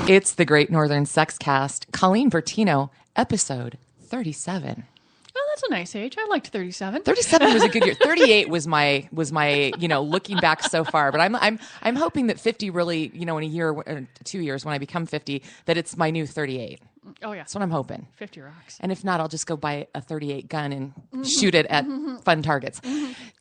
It's the Gr8 Nrthrn Sexcast, Colleen Bertino, episode 37. Oh, that's a nice age. I liked 37. 37 was a good year. 38 was my, looking back so far. But I'm hoping that 50 really, in a year, 2 years when I become 50, that it's my new 38. Oh, yeah. That's what I'm hoping. 50 rocks. And if not, I'll just go buy a 38 gun and shoot it at fun targets.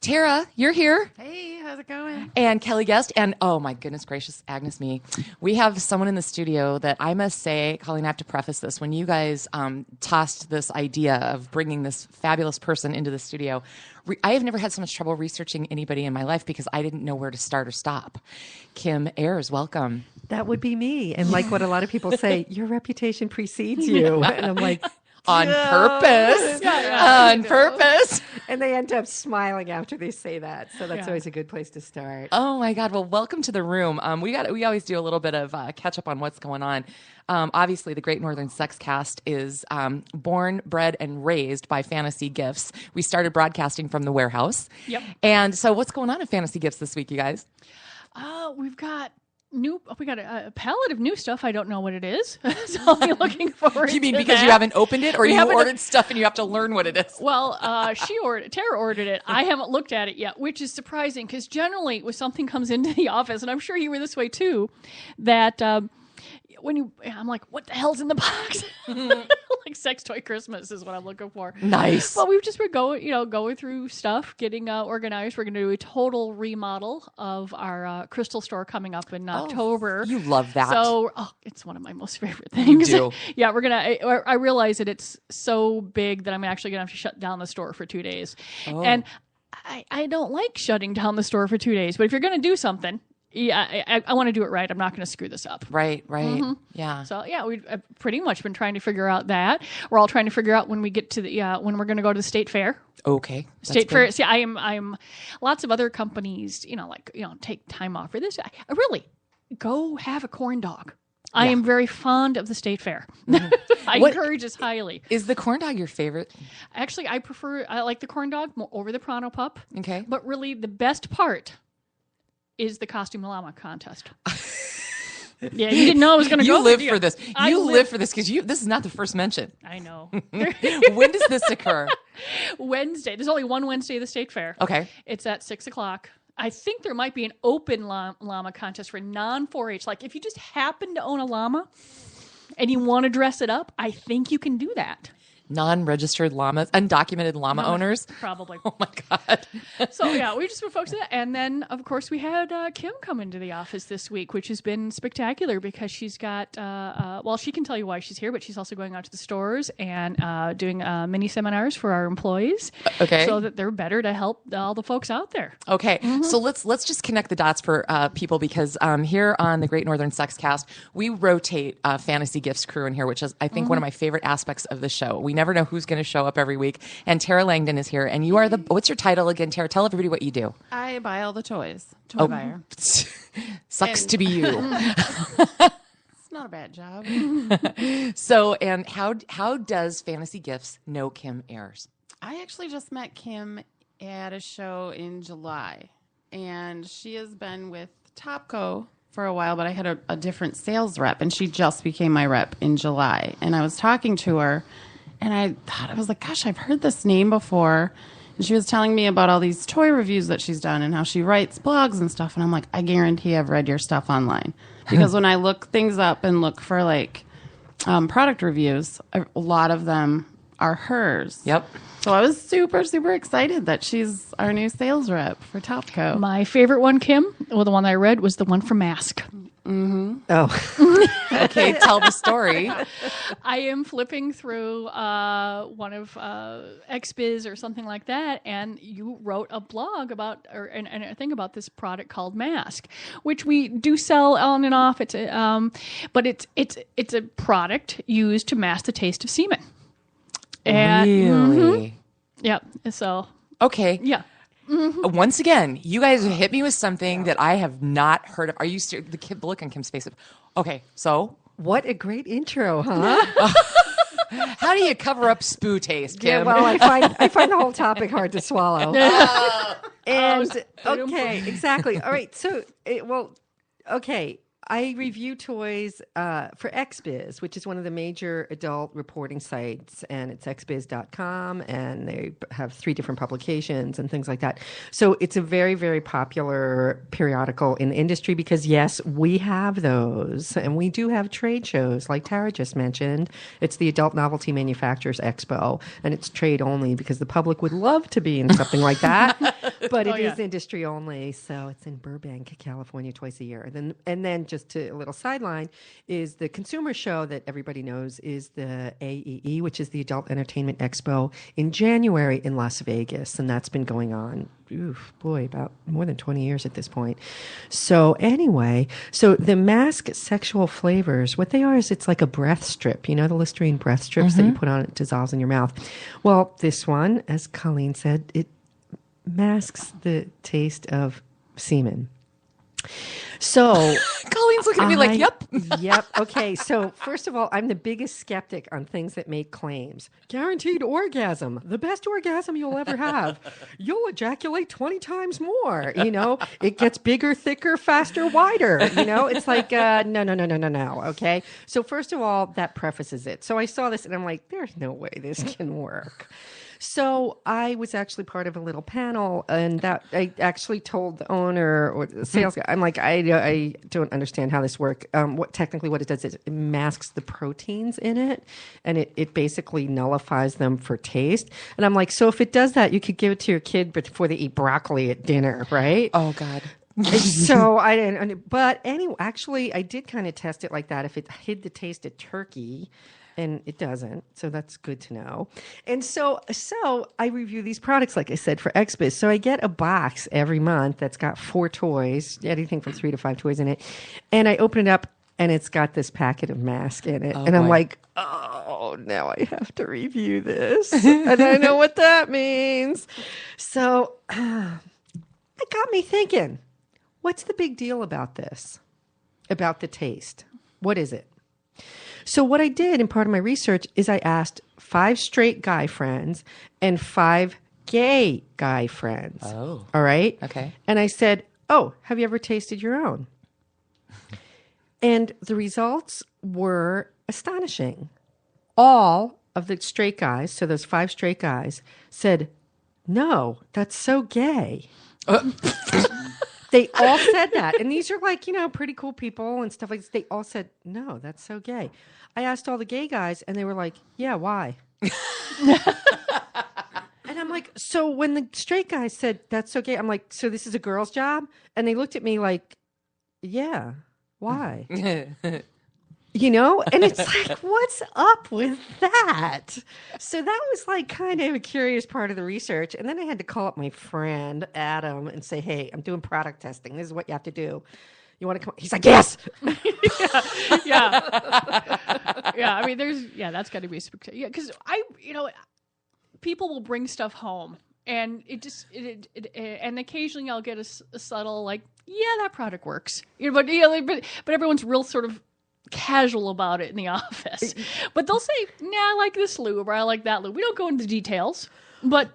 Tara, you're here. Hey, how's it going? And Kelly Guest. And oh my goodness gracious, Agnes me. We have someone in the studio that I must say, Colleen, I have to preface this. When you guys tossed this idea of bringing this fabulous person into the studio, I have never had so much trouble researching anybody in my life because I didn't know where to start or stop. Kim Ayers, welcome. That would be me. And like what a lot of people say, your reputation precedes you. And I'm like, on purpose. On purpose. And they end up smiling after they say that. So that's always a good place to start. Oh my God. Well, welcome to the room. We always do a little bit of catch up on what's going on. Obviously, the Gr8 Nrthrn Sexcast is born, bred, and raised by Fantasy Gifts. We started broadcasting from the warehouse. Yep. And so what's going on at Fantasy Gifts this week, you guys? We got a palette of new stuff. I don't know what it is. So I'll be looking forward to You mean that. because you haven't opened it or you ordered stuff and you have to learn what it is? Well, Tara ordered it. I haven't looked at it yet, which is surprising because generally when something comes into the office, and I'm sure you were this way too, that I'm like, what the hell's in the box? Like sex toy Christmas is what I'm looking for. Nice. Well, we've just been going through stuff, getting organized. We're going to do a total remodel of our crystal store coming up in October. You love that. So it's one of my most favorite things. You do. Yeah, I realize that it's so big that I'm actually going to have to shut down the store for 2 days. Oh. And I don't like shutting down the store for 2 days. But if you're going to do something, yeah, I want to do it right. I'm not going to screw this up. Right. Yeah. So yeah, we've pretty much been trying to figure out that. We're all trying to figure out when we get to the when we're going to go to the state fair. Okay. State fair. See, I'm lots of other companies, take time off for this. I really go have a corn dog. Yeah. I am very fond of the state fair. I encourage this highly. Is the corn dog your favorite? Actually, I like the corn dog more over the Pronto Pup. Okay. But really the best part is the costume llama contest. Yeah, you didn't know I was going to go. You live for this. You live for this because this is not the first mention. I know. When does this occur? Wednesday. There's only one Wednesday of the state fair. Okay. It's at 6:00. I think there might be an open llama contest for non-4-H. Like if you just happen to own a llama and you want to dress it up, I think you can do that. Non-registered llamas, undocumented llama owners? Probably. Oh my God. So yeah, we just been focused on that. And then of course we had Kim come into the office this week, which has been spectacular because she's got, she can tell you why she's here, but she's also going out to the stores and doing mini seminars for our employees. Okay. So that they're better to help all the folks out there. Okay. So let's just connect the dots for people because here on the Gr8 Nrthrn Sexcast, we rotate Fantasy Gifts crew in here, which is I think one of my favorite aspects of the show. We never know who's going to show up every week. And Tara Langdon is here. And you are what's your title again, Tara? Tell everybody what you do. I buy all the toys. Toy buyer. Sucks to be you. It's not a bad job. So, and how does Fantasy Gifts know Kim Ayers? I actually just met Kim at a show in July. And she has been with Topco for a while, but I had a different sales rep. And she just became my rep in July. And I was talking to her. And I was like, gosh, I've heard this name before. And she was telling me about all these toy reviews that she's done and how she writes blogs and stuff. And I'm like, I guarantee I've read your stuff online. Because when I look things up and look for product reviews, a lot of them are hers. Yep. So I was super, super excited that she's our new sales rep for Topco. My favorite one, Kim, the one I read was the one for Mask. Mm-hmm. Oh. Okay, tell the story. I am flipping through one of XBiz or something like that, and you wrote a blog about and a thing about this product called Mask, which we do sell on and off. It's but it's a product used to mask the taste of semen. And, really? Yep. So. Okay. Yeah. Mm-hmm. Once again, you guys hit me with something that I have not heard of. Are you serious? The look on Kim's face. Okay, so what a great intro, huh? How do you cover up spoo taste, Kim? Yeah, well, I find the whole topic hard to swallow. And okay, exactly. All right, so okay. I review toys for XBiz, which is one of the major adult reporting sites, and it's xbiz.com, and they have 3 different publications and things like that. So it's a very, very popular periodical in the industry because, yes, we have those, and we do have trade shows like Tara just mentioned. It's the Adult Novelty Manufacturers Expo, and it's trade only because the public would love to be in something like that, but it is industry only. So it's in Burbank, California, twice a year. And then just to a little sideline is the consumer show that everybody knows is the AEE, which is the Adult Entertainment Expo in January in Las Vegas. And that's been going on, about more than 20 years at this point. So anyway, so the mask sexual flavors, what they are is it's like a breath strip. You know, the Listerine breath strips that you put on, it dissolves in your mouth. Well, this one, as Colleen said, it masks the taste of semen. So Colleen's looking at me like, yep. Yep. Okay. So first of all, I'm the biggest skeptic on things that make claims. Guaranteed orgasm, the best orgasm you'll ever have. You'll ejaculate 20 times more. You know, it gets bigger, thicker, faster, wider. You know, it's like, no. Okay. So first of all, that prefaces it. So I saw this and I'm like, there's no way this can work. So I was actually part of a little panel, and that I actually told the owner or the sales guy, I'm like, I don't understand how this works. What it does is it masks the proteins in it, and it basically nullifies them for taste. And I'm like, so if it does that, you could give it to your kid before they eat broccoli at dinner, right? Oh, God. So I didn't, but anyway, actually, I did kind of test it like that. If it hid the taste of turkey. And it doesn't, so that's good to know. And so I review these products, like I said, for XBiz. So I get a box every month that's got 4 toys, anything from 3 to 5 toys in it. And I open it up, and it's got this packet of mask in it. And I'm like, oh, now I have to review this. And I know what that means. So it got me thinking, what's the big deal about this, about the taste? What is it? So what I did in part of my research is I asked 5 straight guy friends and 5 gay guy friends. Oh. All right? Okay. And I said, have you ever tasted your own? And the results were astonishing. All of the straight guys, so those 5 straight guys, said, no, that's so gay. They all said that. And these are like, pretty cool people and stuff like this. They all said, no, that's so gay. I asked all the gay guys and they were like, yeah, why? And I'm like, so when the straight guy said, that's so gay, I'm like, so this is a girl's job? And they looked at me like, yeah, why? And it's like, what's up with that? So that was like kind of a curious part of the research. And then I had to call up my friend, Adam, and say, hey, I'm doing product testing. This is what you have to do. You want to come? He's like, yes. Yeah. I mean, that's got to be spectacular. Yeah, because people will bring stuff home. And and occasionally I'll get a subtle, like, yeah, that product works. But everyone's real sort of casual about it in the office, but they'll say, nah, I like this lube or I like that lube. We don't go into details, but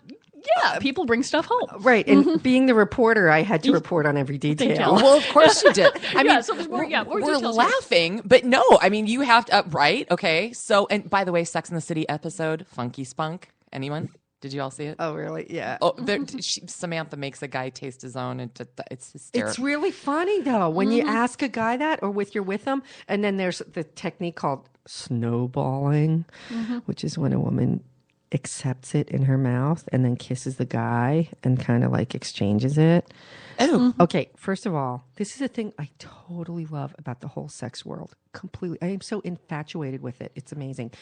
people bring stuff home. Right. And being the reporter, I had to report on every detail. Well, of course you did. I mean, so we're laughing, but no, I mean, you have to, right? Okay. So, and by the way, Sex and the City episode, Funky Spunk, anyone? Did you all see it? Oh, really? Yeah. Oh, Samantha makes a guy taste his own, and it's hysterical. It's really funny though when you ask a guy that, or you're with him, and then there's the technique called snowballing, which is when a woman accepts it in her mouth and then kisses the guy and kind of like exchanges it. Oh, okay. First of all, this is a thing I totally love about the whole sex world. Completely, I am so infatuated with it. It's amazing.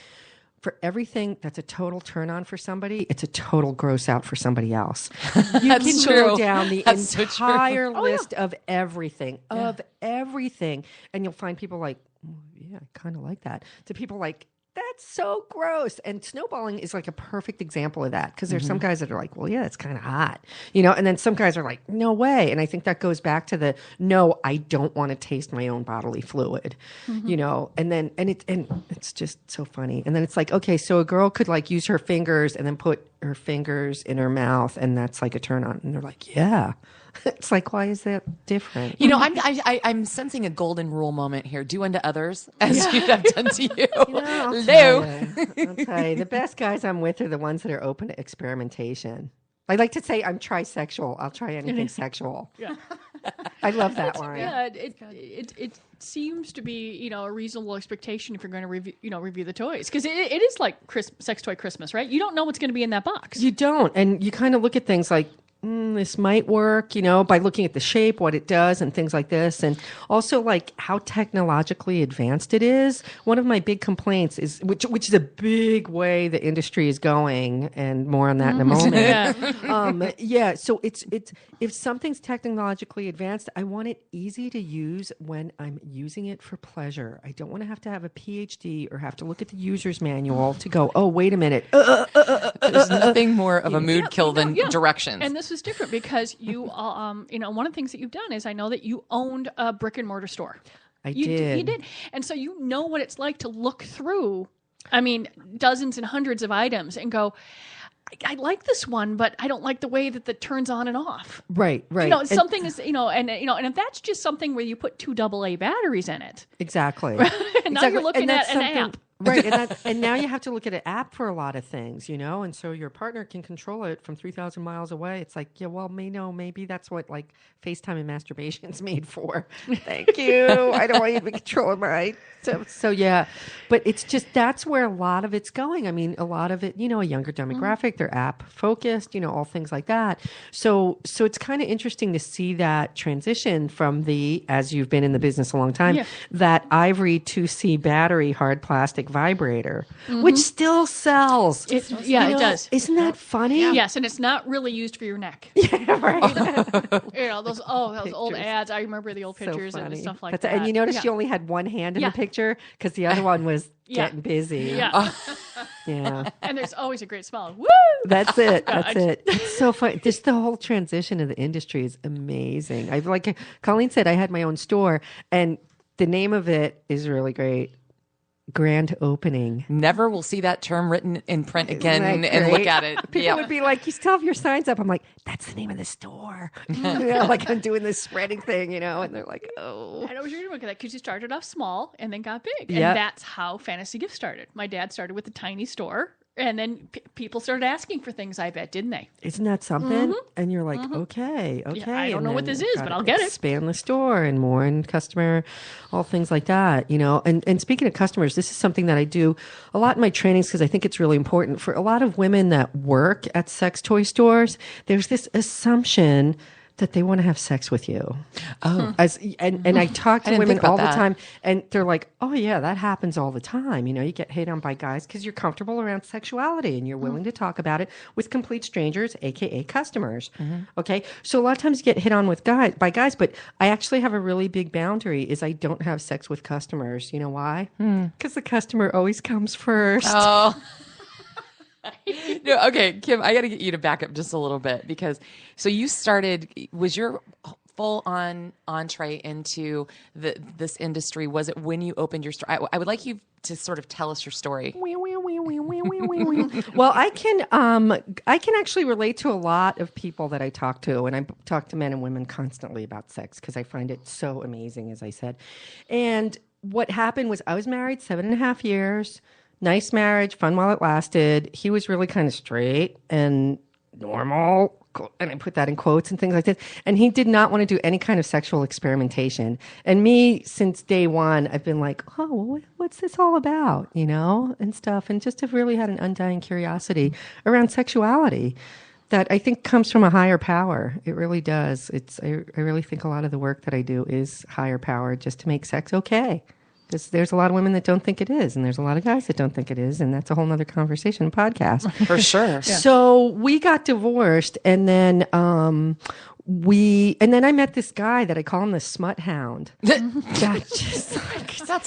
For everything that's a total turn on for somebody, it's a total gross out for somebody else. You can go down the entire list of everything, and you'll find people like, yeah, I kind of like that, to people like, that's so gross. And snowballing is like a perfect example of that, because there's some guys that are like, well, yeah, it's kind of hot, and then some guys are like, no way. And I think that goes back to the, no, I don't want to taste my own bodily fluid, and then, and it's just so funny. And then it's like, okay, so a girl could like use her fingers and then put her fingers in her mouth, and that's like a turn on. And they're like, yeah, It's like, why is that different? I'm sensing a golden rule moment here. Do unto others as you have done to you. I'll tell you, the best guys I'm with are the ones that are open to experimentation. I like to say I'm trisexual. I'll try anything sexual. Yeah. I love that line. Yeah, it seems to be a reasonable expectation if you're going to review the toys, because it is like sex toy Christmas, right? You don't know what's going to be in that box. You don't, and you kind of look at things like, this might work, by looking at the shape, what it does, and things like this. And also like how technologically advanced it is. One of my big complaints is, which is a big way the industry is going, and more on that in a moment. So it's if something's technologically advanced, I want it easy to use when I'm using it for pleasure. I don't want to have a PhD or have to look at the user's manual to go, oh, wait a minute. There's nothing more of a mood kill than directions. And this was different because you, one of the things that you've done is I know that you owned a brick and mortar store. You did. And so you know what it's like to look through, dozens and hundreds of items and go, I like this one, but I don't like the way that turns on and off. Right. Something is, and if that's just something where you put 2 AA batteries in it. Exactly. And now you're looking at an app. Right, and now you have to look at an app for a lot of things, and so your partner can control it from 3,000 miles away. It's like, maybe that's what like FaceTime and masturbation's made for. Thank you. I don't want you to be controlling my so yeah, but it's just that's where a lot of it's going. A lot of it, a younger demographic, they're app focused, all things like that. So it's kind of interesting to see that transition from as you've been in the business a long time, that ivory 2C battery hard plastic vibrator, which still sells. It does. Isn't that funny? Yeah. Yes, and it's not really used for your neck. Yeah, right. Those old ads. I remember the old pictures and stuff like that. And you noticed you only had one hand in the picture because the other one was getting busy. Yeah. Yeah. And there's always a great smile. Woo! That's it. It's so fun. Just the whole transition of the industry is amazing. Like Colleen said, I had my own store, and the name of it is really great. Grand opening. Never will see that term written in print again and look at it. People would be like, you still have your signs up. I'm like, that's the name of the store. Like I'm doing this spreading thing, and they're like, oh. I know what you're doing with that because you started off small and then got big. And that's how Fantasy Gift started. My dad started with a tiny store. And then people started asking for things, I bet, didn't they? Isn't that something? And you're like, okay. Yeah, I don't know what this is, but I'll get it. Expand the store and more and customer, all things like that, And speaking of customers, this is something that I do a lot in my trainings because I think it's really important. For a lot of women that work at sex toy stores, there's this assumption that they want to have sex with you. Oh. And I talk to women all the time, and they're like, oh, yeah, that happens all the time. You get hit on by guys because you're comfortable around sexuality and you're willing to talk about it with complete strangers, a.k.a. customers. Okay? So a lot of times you get hit on by guys, but I actually have a really big boundary is I don't have sex with customers. You know why? Because the customer always comes first. Oh. No, okay, Kim, I got to get you to back up just a little bit because so you started, was your full on entree into this industry, was it when you opened your store? I would like you to sort of tell us your story. Well, I can actually relate to a lot of people that I talk to, and I talk to men and women constantly about sex because I find it so amazing, as I said. And what happened was I was married 7.5 years. Nice marriage, fun while it lasted. He was really kind of straight and normal, and I put that in quotes and things like this. And he did not want to do any kind of sexual experimentation. And me, since day one, I've been like, oh, well, what's this all about, and stuff. And just have really had an undying curiosity around sexuality that I think comes from a higher power. It really does. I really think a lot of the work that I do is higher power just to make sex okay. There's a lot of women that don't think it is, and there's a lot of guys that don't think it is, and that's a whole nother conversation podcast. For sure. Yeah. So we got divorced, and then I met this guy that I call him the Smut Hound. That's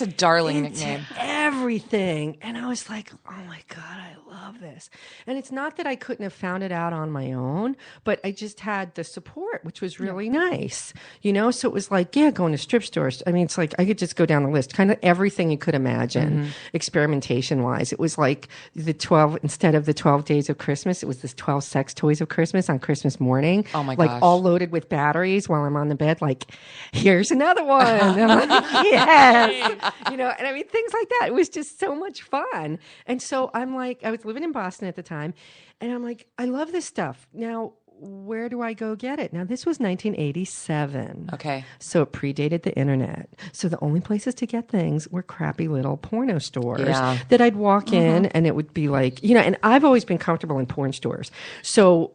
a darling nickname. Everything. And I was like, oh my God, I love love this. And it's not that I couldn't have found it out on my own, but I just had the support, which was really nice, you know? So it was like, going to strip stores. I mean, it's like, I could just go down the list, kind of everything you could imagine, experimentation wise. It was like instead of the 12 days of Christmas, it was this 12 sex toys of Christmas on Christmas morning. Oh my like gosh. all loaded with batteries while I'm on the bed, like, here's another one. And I'm like, yes. You know, and I mean, things like that. It was just so much fun. And so I'm like, I was living in Boston at the time, and I'm like, I love this stuff. Now, where do I go get it? Now, this was 1987. Okay. So it predated the internet. So the only places to get things were crappy little porno stores that I'd walk in, and it would be like, you know, and I've always been comfortable in porn stores. So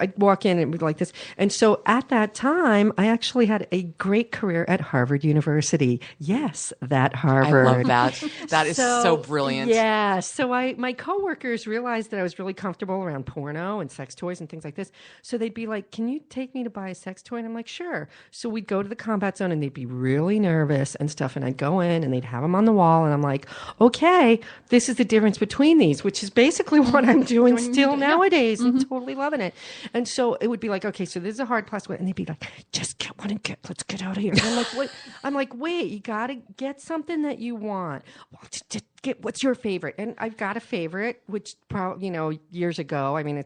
I'd walk in and it'd be like this. And so at that time, I actually had a great career at Harvard University. Yes, that Harvard. I love that. That is so brilliant. Yeah. So my coworkers realized that I was really comfortable around porno and sex toys and things like this. So they'd be like, can you take me to buy a sex toy? And I'm like, sure. So we'd go to the combat zone and they'd be really nervous and stuff. And I'd go in and they'd have them on the wall. And I'm like, okay, this is the difference between these, which is basically what I'm doing still nowadays. I'm totally loving it. And so it would be like, okay, so this is a hard plastic one. And they'd be like, just get one and let's get out of here. And I'm like, what? I'm like, wait, you got to get something that you want. Well, just get, what's your favorite? And I've got a favorite, which probably, you know, years ago, I mean,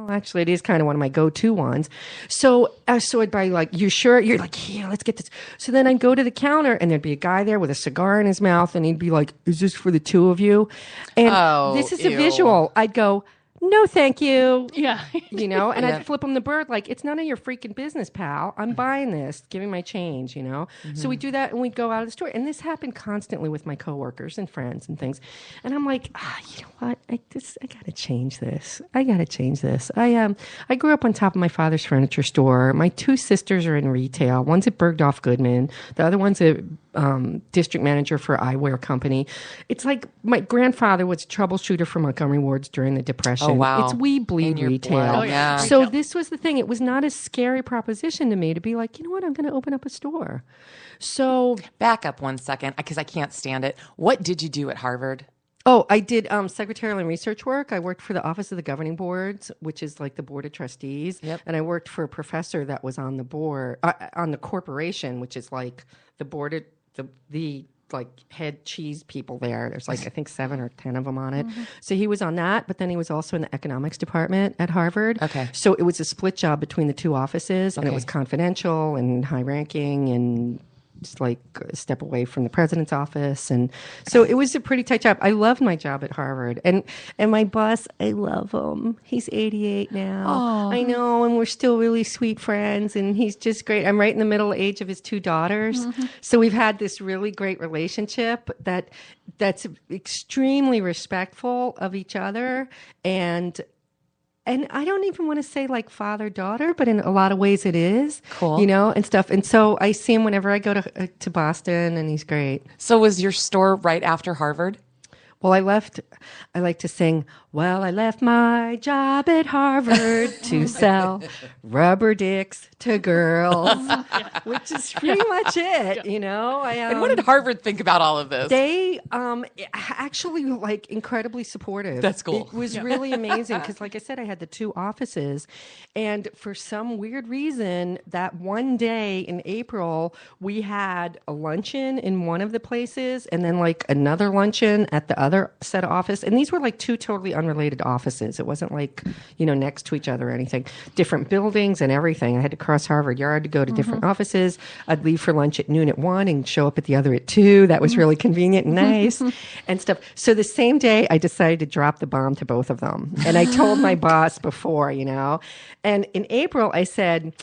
actually, it is kind of one of my go-to ones. So I'd buy like, you sure? You're like, yeah, let's get this. So then I'd go to the counter and there'd be a guy there with a cigar in his mouth and he'd be like, is this for the two of you? And this is a visual. I'd go, no, thank you. Yeah. You know, and I'd flip him the bird like, it's none of your freaking business, pal. I'm buying this. Give me my change, you know? So we'd do that and we'd go out of the store. And this happened constantly with my coworkers and friends and things. And I'm like, you know what? I got to change this. I grew up on top of my father's furniture store. My two sisters are in retail. One's at Bergdorf Goodman. The other one's a district manager for an eyewear company. It's like my grandfather was a troubleshooter for Montgomery Wards during the Depression. Oh, wow. It's we bleed retail. blood. Oh, yeah. So this was the thing. It was not a scary proposition to me to be like, you know what, I'm going to open up a store. So Back up 1 second, because I can't stand it. What did you do at Harvard? Oh, I did secretarial and research work. I worked for the Office of the Governing Boards, which is like the Board of Trustees. Yep. And I worked for a professor that was on the board, on the corporation, which is like the board of the like head cheese people there. There's like, I think 7 or 10 of them on it. So he was on that, but then he was also in the economics department at Harvard. Okay. So it was a split job between the two offices, and it was confidential and high ranking and just like a step away from the president's office. And so it was a pretty tight job. I loved my job at Harvard. And my boss, I love him. He's 88 now. Aww. I know, and we're still really sweet friends, and he's just great. I'm right in the middle age of his 2 daughters. So we've had this really great relationship that's extremely respectful of each other. And I don't even want to say like father-daughter, but in a lot of ways it is. Cool. You know, and stuff. And so I see him whenever I go to Boston, and he's great. So was your store right after Harvard? Well, I like to sing, well, I left my job at Harvard to sell rubber dicks to girls, which is pretty much it, you know. And what did Harvard think about all of this? They actually like incredibly supportive. That's cool. It was really amazing because, like I said, I had the 2 offices, and for some weird reason, that one day in April, we had a luncheon in one of the places, and then like another luncheon at the other set of office. And these were like 2 totally unrelated offices. It wasn't like, you know, next to each other or anything. Different buildings and everything. I had to cross Harvard Yard to go to different offices. I'd leave for lunch at noon at 1 and show up at the other at 2. That was really convenient and nice and stuff. So the same day, I decided to drop the bomb to both of them. And I told my boss before, you know. And in April, I said,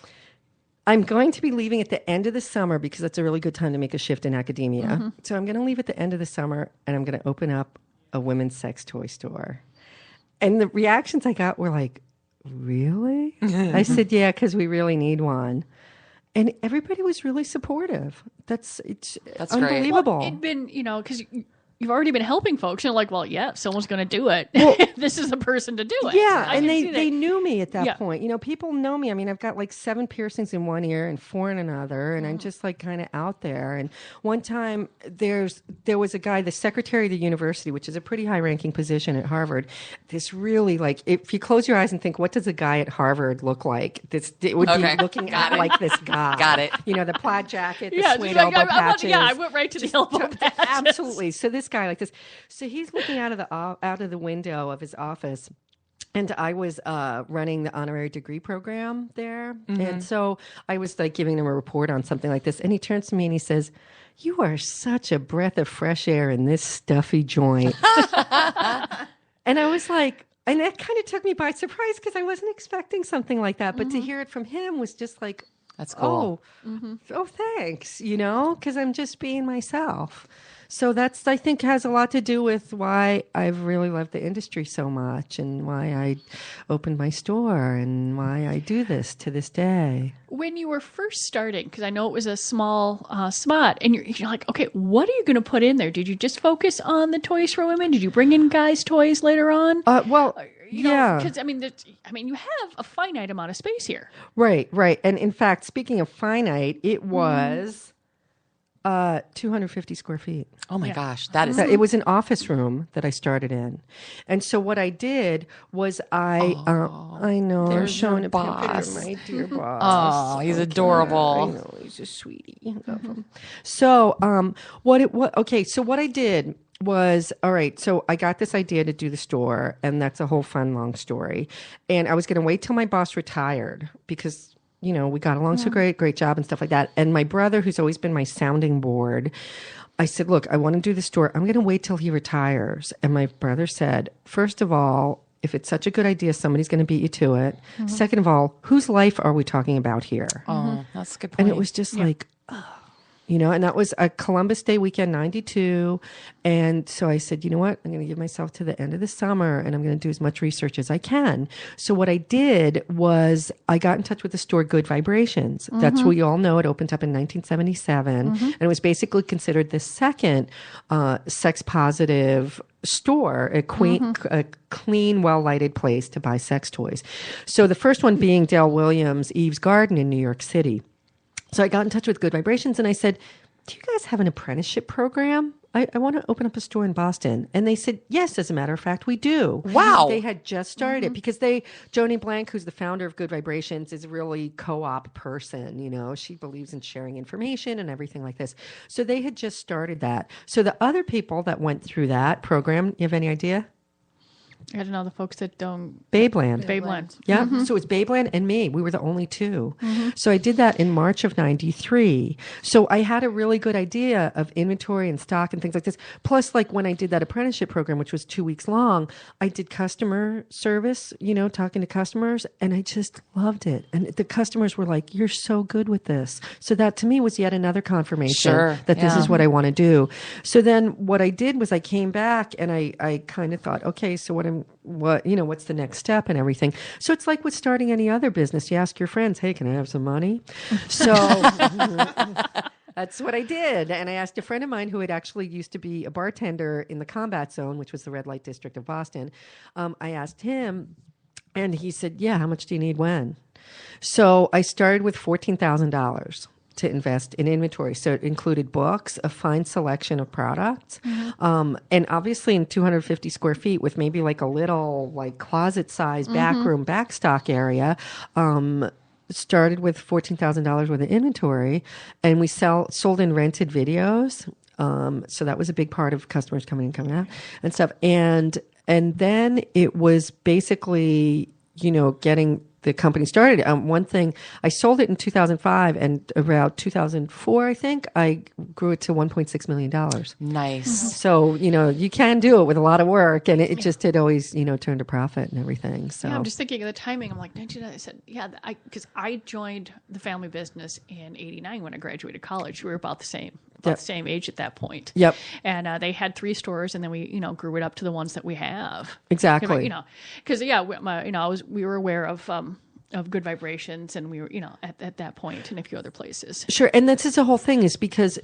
I'm going to be leaving at the end of the summer because that's a really good time to make a shift in academia. So I'm going to leave at the end of the summer, and I'm going to open up a women's sex toy store. And the reactions I got were like, really? I said, yeah, because we really need one. And everybody was really supportive. That's great. unbelievable. Well, it'd been, you know, because you've already been helping folks. And you're like, well, yeah, if someone's going to do it, this is the person to do it. Yeah, I and can see they that. knew me at that Yeah. point. You know, people know me. I mean, I've got like 7 piercings in one ear and 4 in another, and I'm just like kind of out there. And one time there was a guy, the secretary of the university, which is a pretty high-ranking position at Harvard. This really like, if you close your eyes and think, what does a guy at Harvard look like? It would Okay. be looking Got at it. like this guy. Got it. You know, the plaid jacket, the Yeah, suede just like, elbow patches. I went right to the elbow patches. Absolutely. So this guy like this. So he's looking out of the window of his office. And I was running the honorary degree program there. And so I was like giving him a report on something like this. And he turns to me and he says, "You are such a breath of fresh air in this stuffy joint." And I was like, and that kind of took me by surprise because I wasn't expecting something like that. But to hear it from him was just like, That's cool. oh, thanks, you know, because I'm just being myself. So that's, I think, has a lot to do with why I've really loved the industry so much and why I opened my store and why I do this to this day. When you were first starting, because I know it was a small spot, and you're like, okay, what are you going to put in there? Did you just focus on the toys for women? Did you bring in guys' toys later on? Yeah. Because I mean, you have a finite amount of space here. Right. And in fact, speaking of finite, it was 250 square feet. Oh my gosh, that is. It was an office room that I started in. And so what I did was I know, I'm there's showing your a boss. picture of my dear boss. Oh, he's adorable. I know, he's a sweetie. I love him. So, so what I did was, all right, so I got this idea to do the store, and that's a whole fun, long story. And I was going to wait till my boss retired because, you know, we got along so great job and stuff like that. And my brother, who's always been my sounding board, I said, look, I want to do the store. I'm going to wait till he retires. And my brother said, first of all, if it's such a good idea, somebody's going to beat you to it. Second of all, whose life are we talking about here? Oh, that's a good point. And it was just like, you know, and that was a Columbus Day weekend, 92. And so I said, you know what? I'm going to give myself to the end of the summer and I'm going to do as much research as I can. So what I did was I got in touch with the store Good Vibrations. That's what you all know. It opened up in 1977. And it was basically considered the second sex positive store, a clean, well-lighted place to buy sex toys. So the first one being Dale Williams' Eve's Garden in New York City. So I got in touch with Good Vibrations and I said, do you guys have an apprenticeship program? I want to open up a store in Boston. And they said, yes, as a matter of fact, we do. Wow. They had just started it because Joni Blank, who's the founder of Good Vibrations, is a really co-op person. You know, she believes in sharing information and everything like this. So they had just started that. So the other people that went through that program, you have any idea? I don't know the folks that don't. Babeland. Babeland. Yeah. So it's Babeland and me. We were the only two. So I did that in March of 93. So I had a really good idea of inventory and stock and things like this. Plus, like when I did that apprenticeship program, which was 2 weeks long, I did customer service, you know, talking to customers, and I just loved it. And the customers were like, you're so good with this. So that to me was yet another confirmation that this is what I want to do. So then what I did was I came back and I kind of thought, okay, so what's the next step and everything. So it's like with starting any other business. You ask your friends, hey, can I have some money? So that's what I did. And I asked a friend of mine who had actually used to be a bartender in the Combat Zone, which was the red light district of Boston. I asked him and he said, yeah, how much do you need when? So I started with $14,000 to invest in inventory. So it included books, a fine selection of products, and obviously in 250 square feet with maybe like a little like closet size back room, back stock area, started with $14,000 worth of inventory, and we sold in rented videos. So that was a big part of customers coming in, coming out and stuff. And then it was basically, you know, getting the company started. One thing, I sold it in 2005, and around 2004, I think, I grew it to $1.6 million. Nice. So, you know, you can do it with a lot of work, and it just had always, you know, turned a profit and everything. So Yeah, I'm just thinking of the timing. I'm like, 1990. I said, yeah, because I joined the family business in '89 when I graduated college. We were about the same. The same age at that point. Yep. And they had 3 stores, and then we, you know, grew it up to the ones that we have. Exactly. You know, because we were aware of Good Vibrations, and we were, at that point, and a few other places. Sure, and that's just the whole thing is because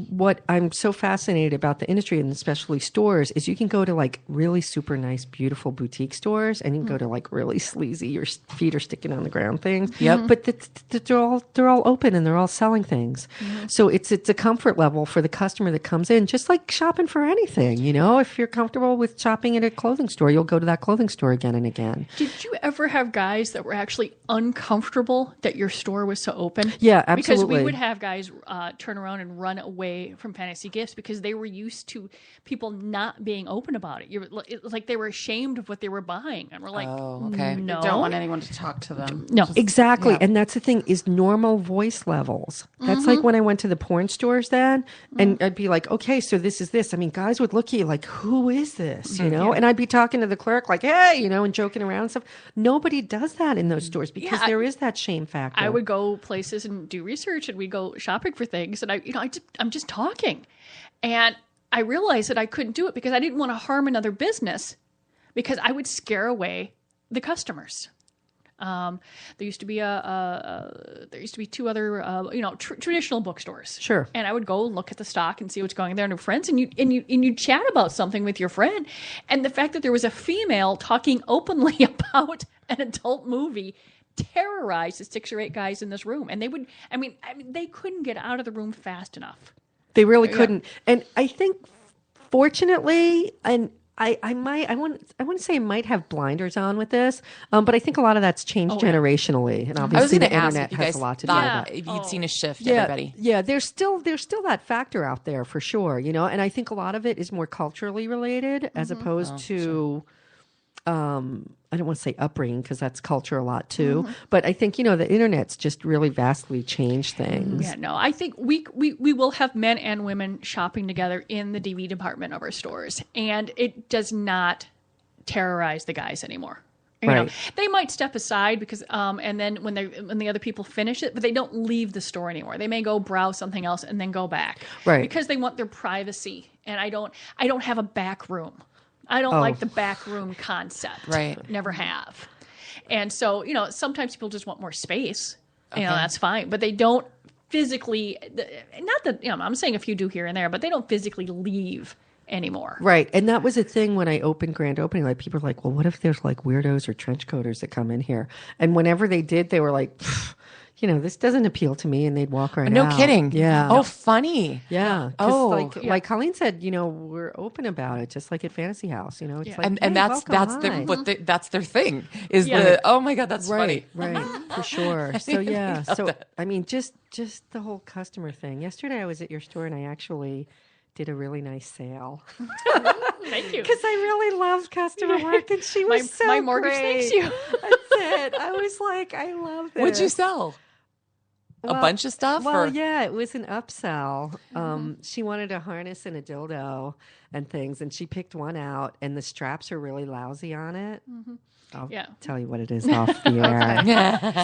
what I'm so fascinated about the industry and especially stores is you can go to like really super nice, beautiful boutique stores, and you can go to like really sleazy, your feet are sticking on the ground things. Yep. But they're all open and they're all selling things. So it's a comfort level for the customer that comes in, just like shopping for anything. If you're comfortable with shopping at a clothing store, you'll go to that clothing store again and again. Did you ever have guys that were actually uncomfortable that your store was so open? Yeah, absolutely. Because we would have guys turn around and run away from Fantasy Gifts because they were used to people not being open about it. It was like they were ashamed of what they were buying, and we're like, okay. no, They don't want anyone to talk to them. no, Exactly. Yeah. And that's the thing is normal voice levels. That's like when I went to the porn stores then and I'd be like, okay, so this is this. I mean, guys would look at you like, who is this? And I'd be talking to the clerk like, hey, and joking around and stuff. Nobody does that in those stores because there is that shame factor. I would go places and do research, and we go shopping for things, and I'm just talking, and I realized that I couldn't do it because I didn't want to harm another business because I would scare away the customers. There used to be two other traditional bookstores. Sure. And I would go and look at the stock and see what's going there and friends, and you chat about something with your friend, and the fact that there was a female talking openly about an adult movie terrorized the 6 or 8 guys in this room, and they couldn't get out of the room fast enough. They really couldn't. And I think fortunately, and I want to say I might have blinders on with this, but I think a lot of that's changed generationally, and I was obviously going the to ask internet if you has guys a lot to do with thought that. if you'd seen a shift, everybody. Yeah, there's still that factor out there for sure, and I think a lot of it is more culturally related as opposed to I don't want to say upbringing because that's culture a lot too, but I think the internet's just really vastly changed things. Yeah, no, I think we will have men and women shopping together in the DV department of our stores, and it does not terrorize the guys anymore. Right. They might step aside because, and then when the other people finish it, but they don't leave the store anymore. They may go browse something else and then go back, right? Because they want their privacy, and I don't have a back room. I don't like the back room concept. Right. Never have. And so, sometimes people just want more space. That's fine. But they don't physically, not that, I'm saying a few do here and there, but they don't physically leave anymore. Right. And that was a thing when I opened grand opening. Like people were like, well, what if there's like weirdos or trench coaters that come in here? And whenever they did, they were like, this doesn't appeal to me, and they'd walk right out. No kidding. Yeah. Oh, funny. Yeah. Like Colleen said, we're open about it, just like at Fantasy House. It's like, And hey, that's welcome, hi. that's their thing is oh my God, that's right, funny. right, for sure. So yeah, I mean, just the whole customer thing. Yesterday I was at your store and I actually did a really nice sale. Thank you. Because I really loved customer work, and she was so my mortgage great. thanks you. That's it. I was like, I love this. What'd you sell? A bunch of stuff? Well, or? yeah, it was an upsell. She wanted a harness and a dildo and things, and she picked one out, and the straps are really lousy on it. I'll tell you what it is off the air.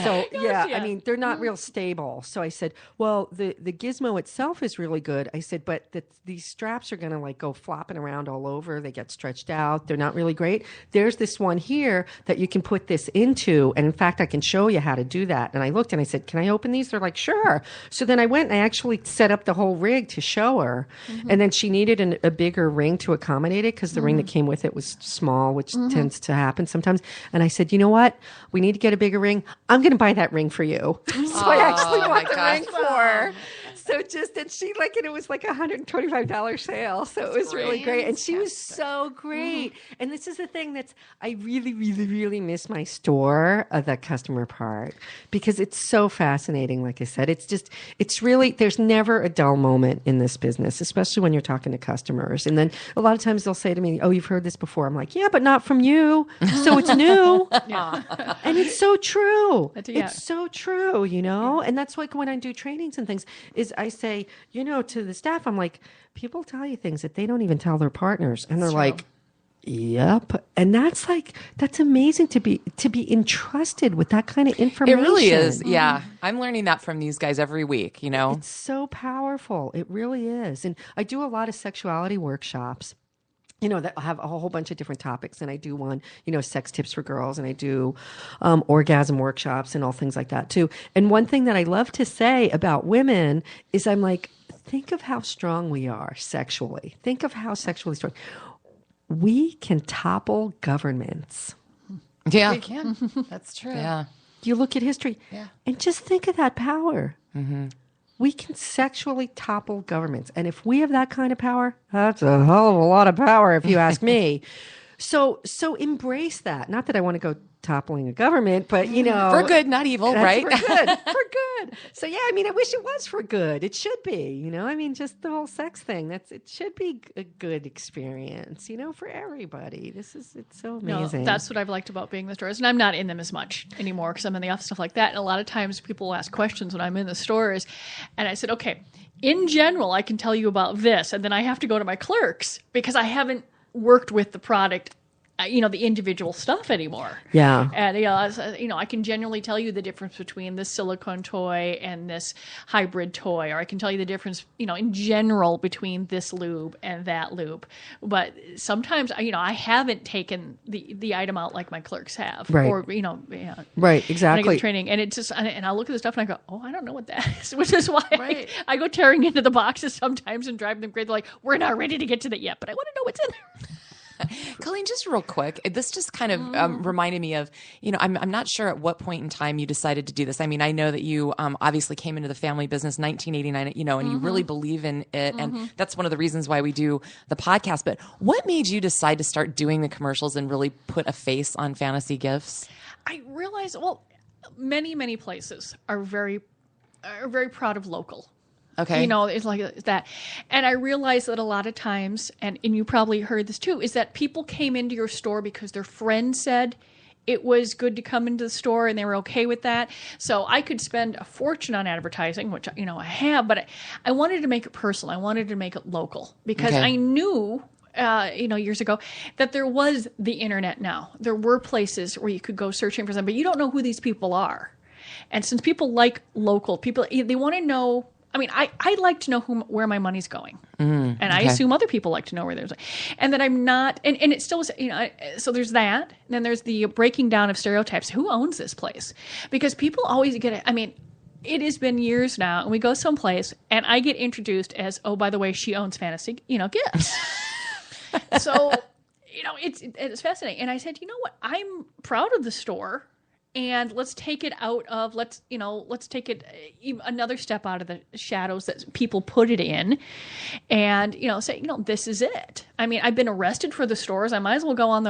So, I mean, they're not real stable. So I said, well, the gizmo itself is really good. I said, but these straps are going to like go flopping around all over. They get stretched out. They're not really great. There's this one here that you can put this into. And in fact, I can show you how to do that. And I looked and I said, can I open these? They're like, sure. So then I went and I actually set up the whole rig to show her. And then she needed a bigger ring to accommodate it because the ring that came with it was small, which tends to happen sometimes. And I said, you know what? We need to get a bigger ring. I'm going to buy that ring for you. So I actually bought the ring for her. So and she and it was like a $125 sale. So it was really great. And she was so great. And this is the thing I really, really, really miss my store, the customer part, because it's so fascinating. Like I said, it's really, there's never a dull moment in this business, especially when you're talking to customers. And then a lot of times they'll say to me, oh, you've heard this before. I'm like, yeah, but not from you. So it's new. And it's so true. It's so true, And that's like when I do trainings and things is I say, to the staff, I'm like, people tell you things that they don't even tell their partners. And they're like, yep. And that's amazing to be entrusted with that kind of information. It really is. Yeah. I'm learning that from these guys every week, It's so powerful. It really is. And I do a lot of sexuality workshops. that have a whole bunch of different topics. And I do one, sex tips for girls, and I do orgasm workshops and all things like that too. And one thing that I love to say about women is I'm like, think of how strong we are sexually. Think of how sexually strong. We can topple governments. Yeah. We can. That's true. Yeah. You look at history and just think of that power. Mm-hmm. We can sexually topple governments. And if we have that kind of power, that's a hell of a lot of power, if you ask me. So embrace that. Not that I want to go toppling a government, but for good, not evil, right? For good, for good. So yeah, I wish it was for good. It should be, just the whole sex thing. It should be a good experience, for everybody. It's so amazing. No, that's what I've liked about being in the stores, and I'm not in them as much anymore because I'm in the office, stuff like that. And a lot of times people ask questions when I'm in the stores, and I said, okay, in general, I can tell you about this, and then I have to go to my clerks because I haven't worked with the product, the individual stuff anymore. Yeah. And, I can generally tell you the difference between this silicone toy and this hybrid toy, or I can tell you the difference, in general between this lube and that lube. But sometimes, I haven't taken the item out like my clerks have. Right. Or, Right, exactly. And I get the training, and it's just, and I look at the stuff and I go, oh, I don't know what that is, which is why Right. I go tearing into the boxes sometimes and driving them crazy. They're like, we're not ready to get to that yet, but I want to know what's in there. Colleen, just real quick, this just kind of reminded me of, I'm not sure at what point in time you decided to do this. I know that you obviously came into the family business 1989, and you really believe in it. And that's one of the reasons why we do the podcast. But what made you decide to start doing the commercials and really put a face on Fantasy Gifts? I realized, many, many places are very proud of local. Okay. It's like that. And I realized that a lot of times, and you probably heard this too, is that people came into your store because their friend said it was good to come into the store and they were okay with that. So I could spend a fortune on advertising, which, I have, but I wanted to make it personal. I wanted to make it local because I knew years ago, that there was the internet now. There were places where you could go searching for them, but you don't know who these people are. And since people like local people, they want to know. I like to know where my money's going. And I assume other people like to know where there's, and that I'm not, and it still is, so there's that. And then there's the breaking down of stereotypes. Who owns this place? Because people always get it. It has been years now, and we go someplace, and I get introduced as, oh, by the way, she owns Fantasy, gifts. So, it's fascinating. And I said, you know what? I'm proud of the store. And let's take it let's take it another step out of the shadows that people put it in, and say this is it. I've been arrested for the stores. I might as well go on the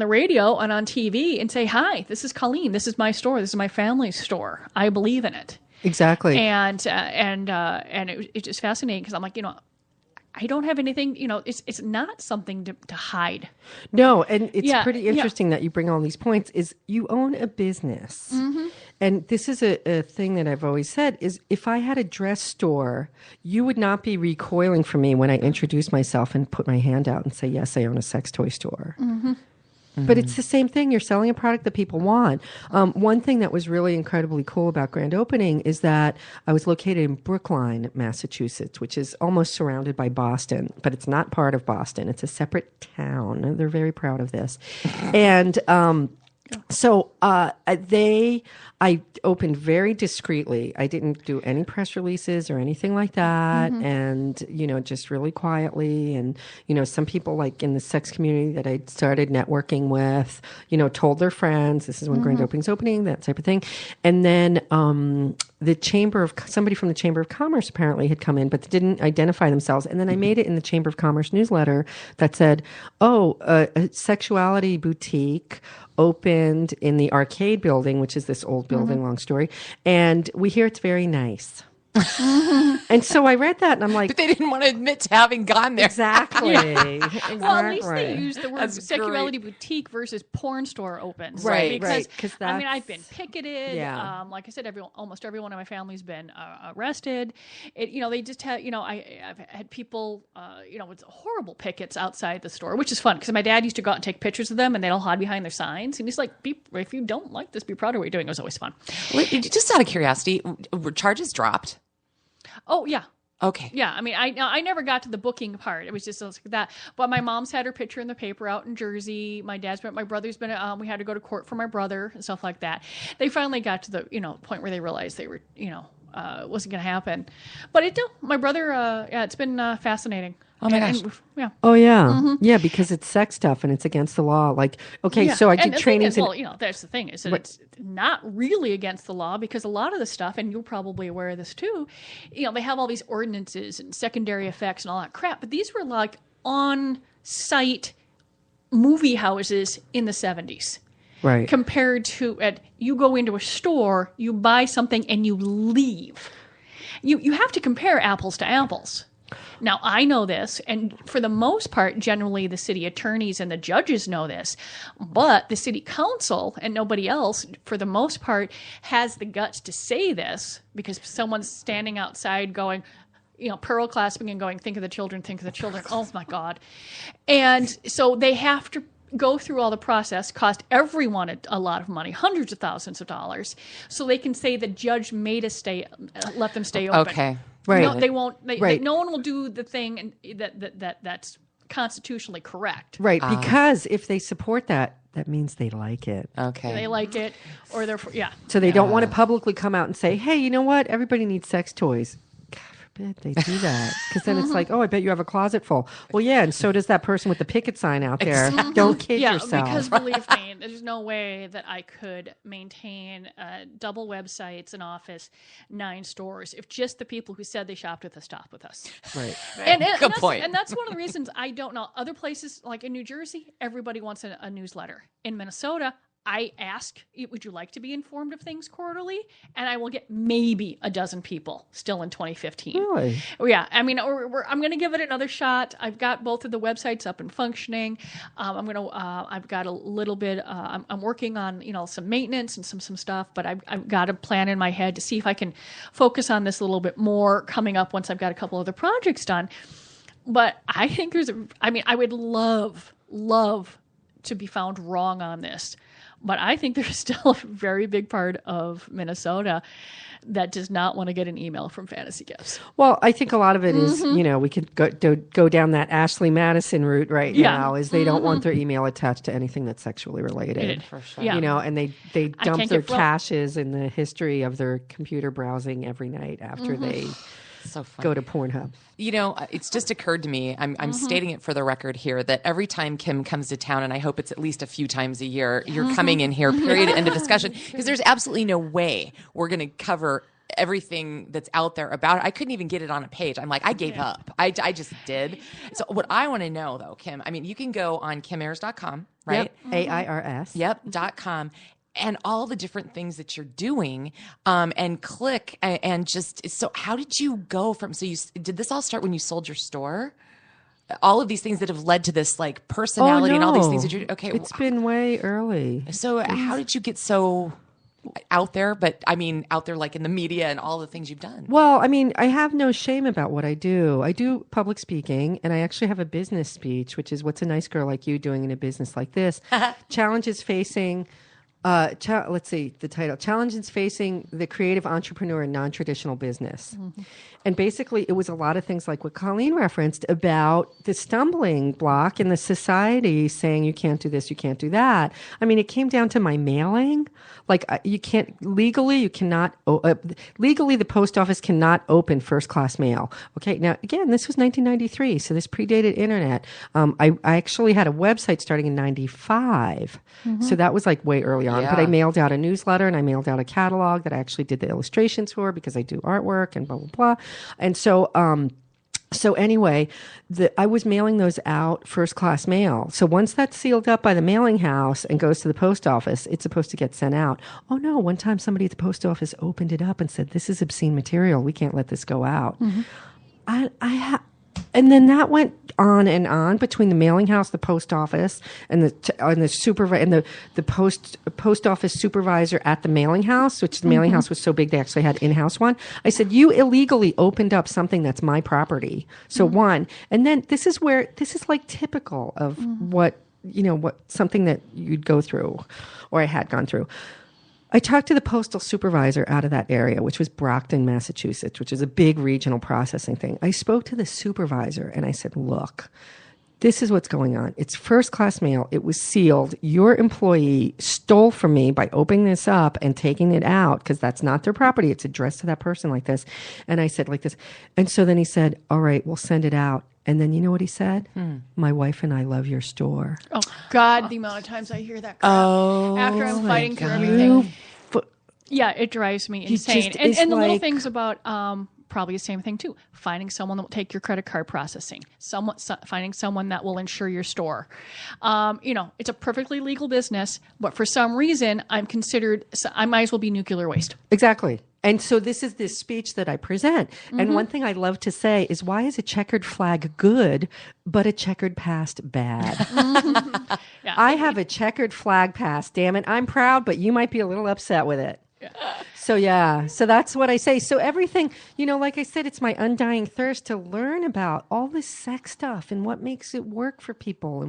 radio and on TV and say, hi, this is Colleen. This is my store. This is my family's store. I believe in it. Exactly. And it's just fascinating because I'm like, I don't have anything, it's not something to hide. No, and it's pretty interesting that you bring all these points, is you own a business. Mm-hmm. And this is a thing that I've always said, is if I had a dress store, you would not be recoiling from me when I introduce myself and put my hand out and say, yes, I own a sex toy store. Mm-hmm. But it's the same thing. You're selling a product that people want. One thing that was really incredibly cool about grand opening is that I was located in Brookline, Massachusetts, which is almost surrounded by Boston, but it's not part of Boston. It's a separate town. They're very proud of this. And so I opened very discreetly. I didn't do any press releases or anything like that. Mm-hmm. And, just really quietly. And, some people like in the sex community that I started networking with, told their friends, this is when grand opening's opening, that type of thing. And then somebody from the Chamber of Commerce apparently had come in, but they didn't identify themselves. And then I made it in the Chamber of Commerce newsletter that said, a sexuality boutique opened in the arcade building, which is this old building, long story. And we hear it's very nice. And so I read that and I'm like, but they didn't want to admit to having gone there. Exactly. Well, at least they used the word sexuality boutique versus porn store opens. Right. Because I've been picketed. Yeah. Like I said, almost everyone in my family's been arrested. They just have, I've had people, with horrible pickets outside the store, which is fun because my dad used to go out and take pictures of them and they'd all hide behind their signs. And he's like, if you don't like this, be proud of what you're doing. It was always fun. Just out of curiosity, were charges dropped? Oh, yeah. Okay. Yeah, I mean, I never got to the booking part. It was just like that. But my mom's had her picture in the paper out in Jersey. My brother's been. We had to go to court for my brother and stuff like that. They finally got to the point where they realized they were it wasn't going to happen. But my brother. It's been fascinating. Oh my gosh. Yeah. Oh yeah, yeah, because it's sex stuff and it's against the law. Like, okay, so I did trainings. That's the thing is that it's not really against the law because a lot of the stuff, and you're probably aware of this too. They have all these ordinances and secondary effects and all that crap, but these were like on-site movie houses in the 70s. Right. Compared to you go into a store, you buy something, and you leave. You have to compare apples to apples. Now, I know this, and for the most part, generally the city attorneys and the judges know this, but the city council and nobody else, for the most part, has the guts to say this because someone's standing outside going, pearl clasping and going, think of the children, think of the children. Oh, my God. And so they have to go through all the process, cost everyone a lot of money, hundreds of thousands of dollars, so they can say the judge made us let them stay open. Okay. Right. No, they won't. Right. No one will do the thing that's constitutionally correct. Right, because if they support that means they like it. Okay. They like it, or they're So they don't want to publicly come out and say, hey, you know what? Everybody needs sex toys. God forbid they do that. Because then it's like, oh, I bet you have a closet full. Well, yeah, and so does that person with the picket sign out there. Don't kid yourself. Because believe me, there's no way that I could maintain double websites, an office, 9 stores if just the people who said they shopped with us stopped with us. Right. And Good point. And that's one of the reasons I don't know. Other places, like in New Jersey, everybody wants a newsletter. In Minnesota, I ask, would you like to be informed of things quarterly? And I will get maybe a dozen people still in 2015. Really? Yeah. I mean, I'm going to give it another shot. I've got both of the websites up and functioning. I've got a little bit, I'm working on, some maintenance and some stuff, but I've got a plan in my head to see if I can focus on this a little bit more coming up once I've got a couple other projects done. But I think I would love to be found wrong on this. But I think there's still a very big part of Minnesota that does not want to get an email from Fantasy Gifts. Well, I think a lot of it is, we could go down that Ashley Madison route now, is they don't want their email attached to anything that's sexually related. For sure. Yeah. And they dump their caches in the history of their computer browsing every night after they So funny. go to Pornhub. It's just occurred to me, I'm stating it for the record here, that every time Kim comes to town, and I hope it's at least a few times a year, you're coming in here, period, end of discussion, because there's absolutely no way we're going to cover everything that's out there about it. I couldn't even get it on a page. I'm like, I gave up. I just did. So what I want to know, though, Kim, you can go on kimairs.com, right? Yep. AIRS. Yep, .com. And all the different things that you're doing, and click and just, so how did you go from, did this all start when you sold your store? All of these things that have led to this like personality and all these things that you're, okay. It's been way early. So how did you get so out there, but out there like in the media and all the things you've done? Well, I have no shame about what I do. I do public speaking, and I actually have a business speech, which is what's a nice girl like you doing in a business like this. Challenges facing... let's see the title. Challenges facing the creative entrepreneur in non-traditional business. Mm-hmm. And basically it was a lot of things like what Colleen referenced about the stumbling block in the society saying you can't do this, you can't do that. It came down to my mailing. Like you can't, legally the post office cannot open first class mail. Okay. Now again, this was 1993. So this predated internet. I actually had a website starting in 95. Mm-hmm. So that was like way early on, but I mailed out a newsletter and I mailed out a catalog that I actually did the illustrations for because I do artwork and blah, blah, blah. And so, anyway, I was mailing those out first class mail. So once that's sealed up by the mailing house and goes to the post office, it's supposed to get sent out. Oh no, one time somebody at the post office opened it up and said, this is obscene material. We can't let this go out. Mm-hmm. And then that went on and on between the mailing house, the post office, and the supervisor and the post office supervisor at the mailing house, which the mailing house was so big they actually had in-house one. I said, you illegally opened up something that's my property. So one, and then this is like typical of what something that you'd go through, or I had gone through. I talked to the postal supervisor out of that area, which was Brockton, Massachusetts, which is a big regional processing thing. I spoke to the supervisor and I said, look, this is what's going on. It's first-class mail. It was sealed. Your employee stole from me by opening this up and taking it out because that's not their property. It's addressed to that person like this. And I said like this. And so then he said, all right, we'll send it out. And then you know what he said? My wife and I love your store. Oh, God, the amount of times I hear that crap. After I'm fighting through God. everything. Yeah, it drives me insane. just And is the little like- things about probably the same thing too. Finding someone that will take your credit card processing. Finding someone that will insure your store. It's a perfectly legal business, but for some reason, I might as well be nuclear waste. Exactly. And so this is this speech that I present. And one thing I love to say is, why is a checkered flag good, but a checkered past bad? Yeah. I have a checkered flag past. Damn it. I'm proud, but you might be a little upset with it. So that's what I say. So everything, like I said, it's my undying thirst to learn about all this sex stuff and what makes it work for people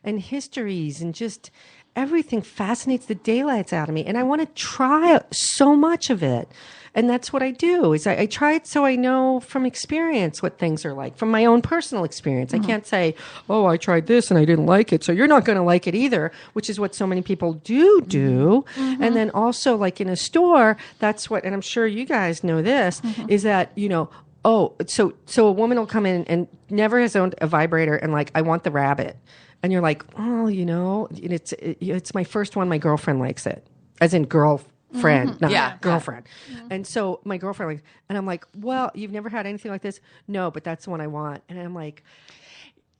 and histories and just everything fascinates the daylights out of me. And I want to try so much of it. And that's what I do is I try it so I know from experience what things are like, from my own personal experience. I can't say, oh, I tried this and I didn't like it, so you're not going to like it either, which is what so many people do. And then also like in a store, that's what, and I'm sure you guys know this, is that, so a woman will come in and never has owned a vibrator and like, I want the rabbit. And you're like, oh, it's my first one. My girlfriend likes it, as in girlfriend, not girlfriend. And so my girlfriend, and I'm like, well, you've never had anything like this? No, but that's the one I want. And I'm like,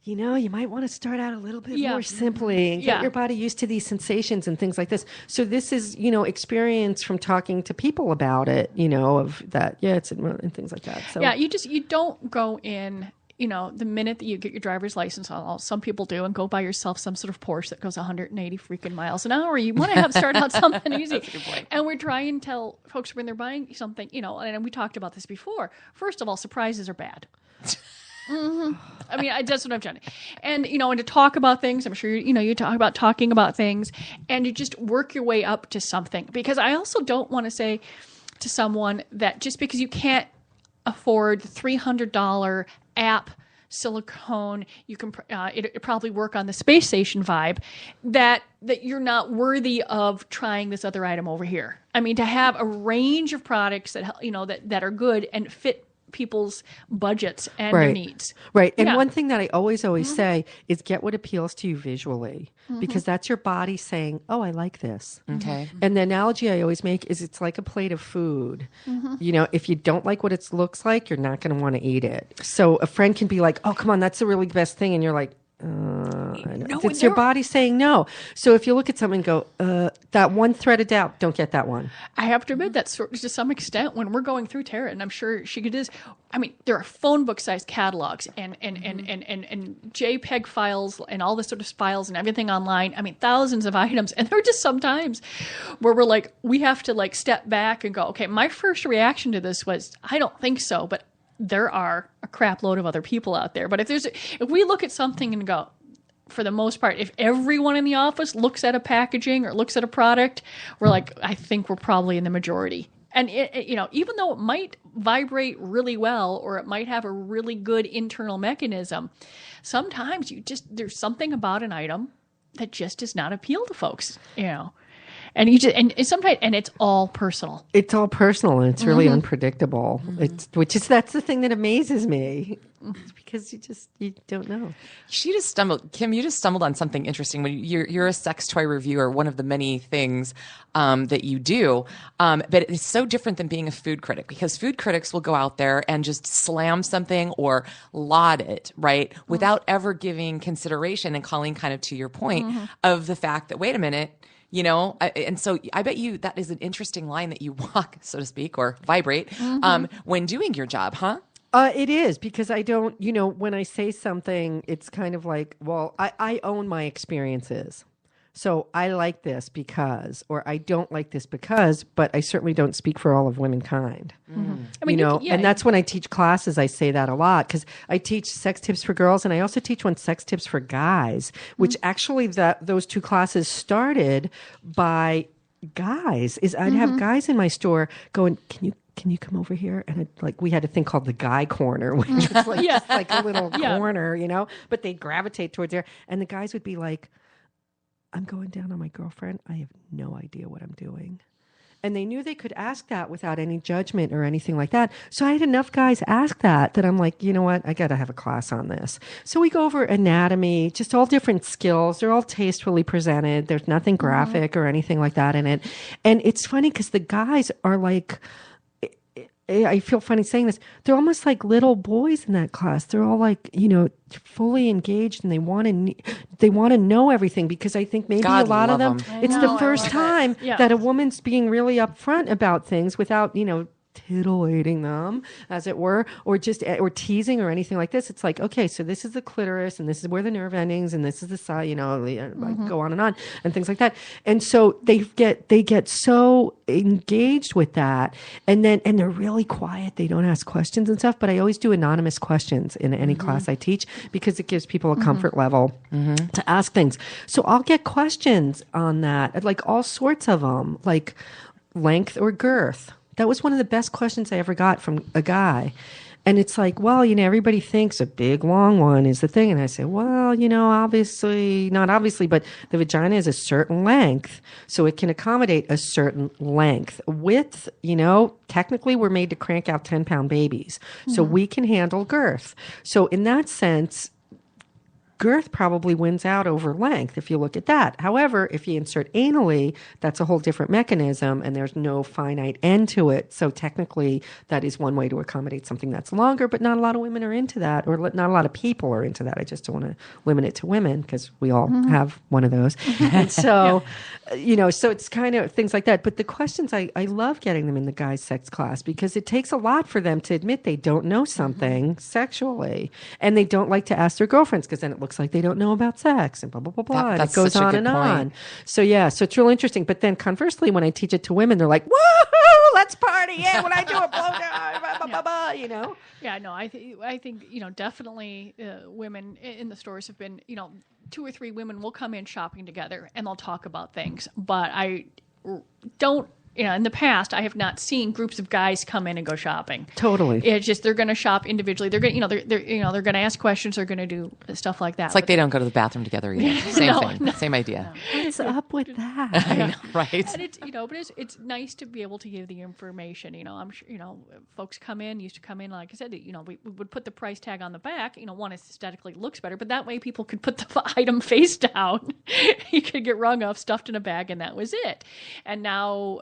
you might want to start out a little bit more simply and get your body used to these sensations and things like this. So this is, experience from talking to people about it, of that, it's and things like that. So you don't go in. The minute that you get your driver's license, some people do, and go buy yourself some sort of Porsche that goes 180 freaking miles an hour. You want to start out something easy. That's a good point. And we're trying to tell folks when they're buying something, and we talked about this before. First of all, surprises are bad. I mean, that's what I'm trying to. And, and to talk about things, I'm sure, you talk about talking about things, and you just work your way up to something. Because I also don't want to say to someone that just because you can't afford $300 app silicone, you can it probably work on the space station vibe, that you're not worthy of trying this other item over here. I mean, to have a range of products that that are good and fit people's budgets and their needs. Right. And one thing that I always say is get what appeals to you visually, because that's your body saying, oh, I like this. Okay. And the analogy I always make is it's like a plate of food. If you don't like what it looks like, you're not going to want to eat it. So a friend can be like, oh, come on, that's the really best thing. And you're like, it's your body saying no. So if you look at something and go, that one thread of doubt, don't get that one. I have to admit that to some extent, when we're going through Tara, and I'm sure she could do this, I mean, there are phone book sized catalogs and JPEG files and all this sort of files and everything online. I mean, thousands of items. And there are just some times where we're like, we have to like step back and go, okay, my first reaction to this was, I don't think so, but there are a crap load of other people out there. But if we look at something and go, for the most part, if everyone in the office looks at a packaging or looks at a product, we're like, I think we're probably in the majority. And even though it might vibrate really well or it might have a really good internal mechanism, sometimes there's something about an item that just does not appeal to folks, And sometimes it's all personal. It's all personal, and it's really unpredictable. That's the thing that amazes me. It's because you don't know. Kim, you just stumbled on something interesting. When you're a sex toy reviewer, one of the many things that you do, but it's so different than being a food critic, because food critics will go out there and just slam something or laud it, right, without ever giving consideration and calling kind of to your point of the fact that, wait a minute, and so I bet you that is an interesting line that you walk, so to speak, or vibrate when doing your job, huh? It is, because I don't, when I say something, it's kind of like, well, I own my experiences. So I like this because, or I don't like this because, but I certainly don't speak for all of womankind. I mean, and that's when I teach classes, I say that a lot, because I teach sex tips for girls, and I also teach sex tips for guys, which actually those two classes started by guys. I'd have guys in my store going, can you come over here? And we had a thing called the guy corner, which was just like a little corner, but they'd gravitate towards there. And the guys would be like, I'm going down on my girlfriend. I have no idea what I'm doing. And they knew they could ask that without any judgment or anything like that. So I had enough guys ask that I'm like, you know what? I got to have a class on this. So we go over anatomy, just all different skills. They're all tastefully presented. There's nothing graphic or anything like that in it. And it's funny because the guys are like, I feel funny saying this. They're almost like little boys in that class. They're all like, fully engaged, and they want to know everything, because I think maybe God a lot of them, love 'em. it's the first time Yeah. that a woman's being really upfront about things without, titillating them, as it were, or teasing or anything like this. It's like, okay, so this is the clitoris, and this is where the nerve endings, and this is the side, like go on and things like that. And so they get so engaged with that, and they're really quiet. They don't ask questions and stuff. But I always do anonymous questions in any class I teach, because it gives people a comfort level to ask things. So I'll get questions on that, like all sorts of them, like length or girth. That was one of the best questions I ever got from a guy. And it's like, well, everybody thinks a big, long one is the thing. And I say, well, obviously, not obviously, but the vagina is a certain length. So it can accommodate a certain length. Width, technically we're made to crank out 10-pound babies. So we can handle girth. So in that sense, girth probably wins out over length if you look at that. However, if you insert anally, that's a whole different mechanism, and there's no finite end to it. So technically, that is one way to accommodate something that's longer, but not a lot of women are into that, or not a lot of people are into that. I just don't want to limit it to women, because we all have one of those. And so, so it's kind of things like that. But the questions, I love getting them in the guys' sex class, because it takes a lot for them to admit they don't know something sexually, and they don't like to ask their girlfriends, because then it looks like they don't know about sex, and blah, blah, blah, blah. And it goes on and on. So so it's real interesting. But then conversely, when I teach it to women, they're like, woohoo, let's party. Yeah, when I do a blowjob, blah, blah, blah, blah, Yeah, no, I think, definitely women in the stores have been, 2 or 3 women will come in shopping together, and they'll talk about things. But I don't, in the past, I have not seen groups of guys come in and go shopping. Totally. It's just they're going to shop individually. They're going, they're going to ask questions. They're going to do stuff like that. It's like they don't go to the bathroom together either. Same thing. Same idea. What's up with that? I know, right? And it's but it's nice to be able to give the information. I'm sure folks used to come in, like I said, we would put the price tag on the back. One, aesthetically looks better, but that way people could put the item face down. You could get rung off, stuffed in a bag, and that was it. And now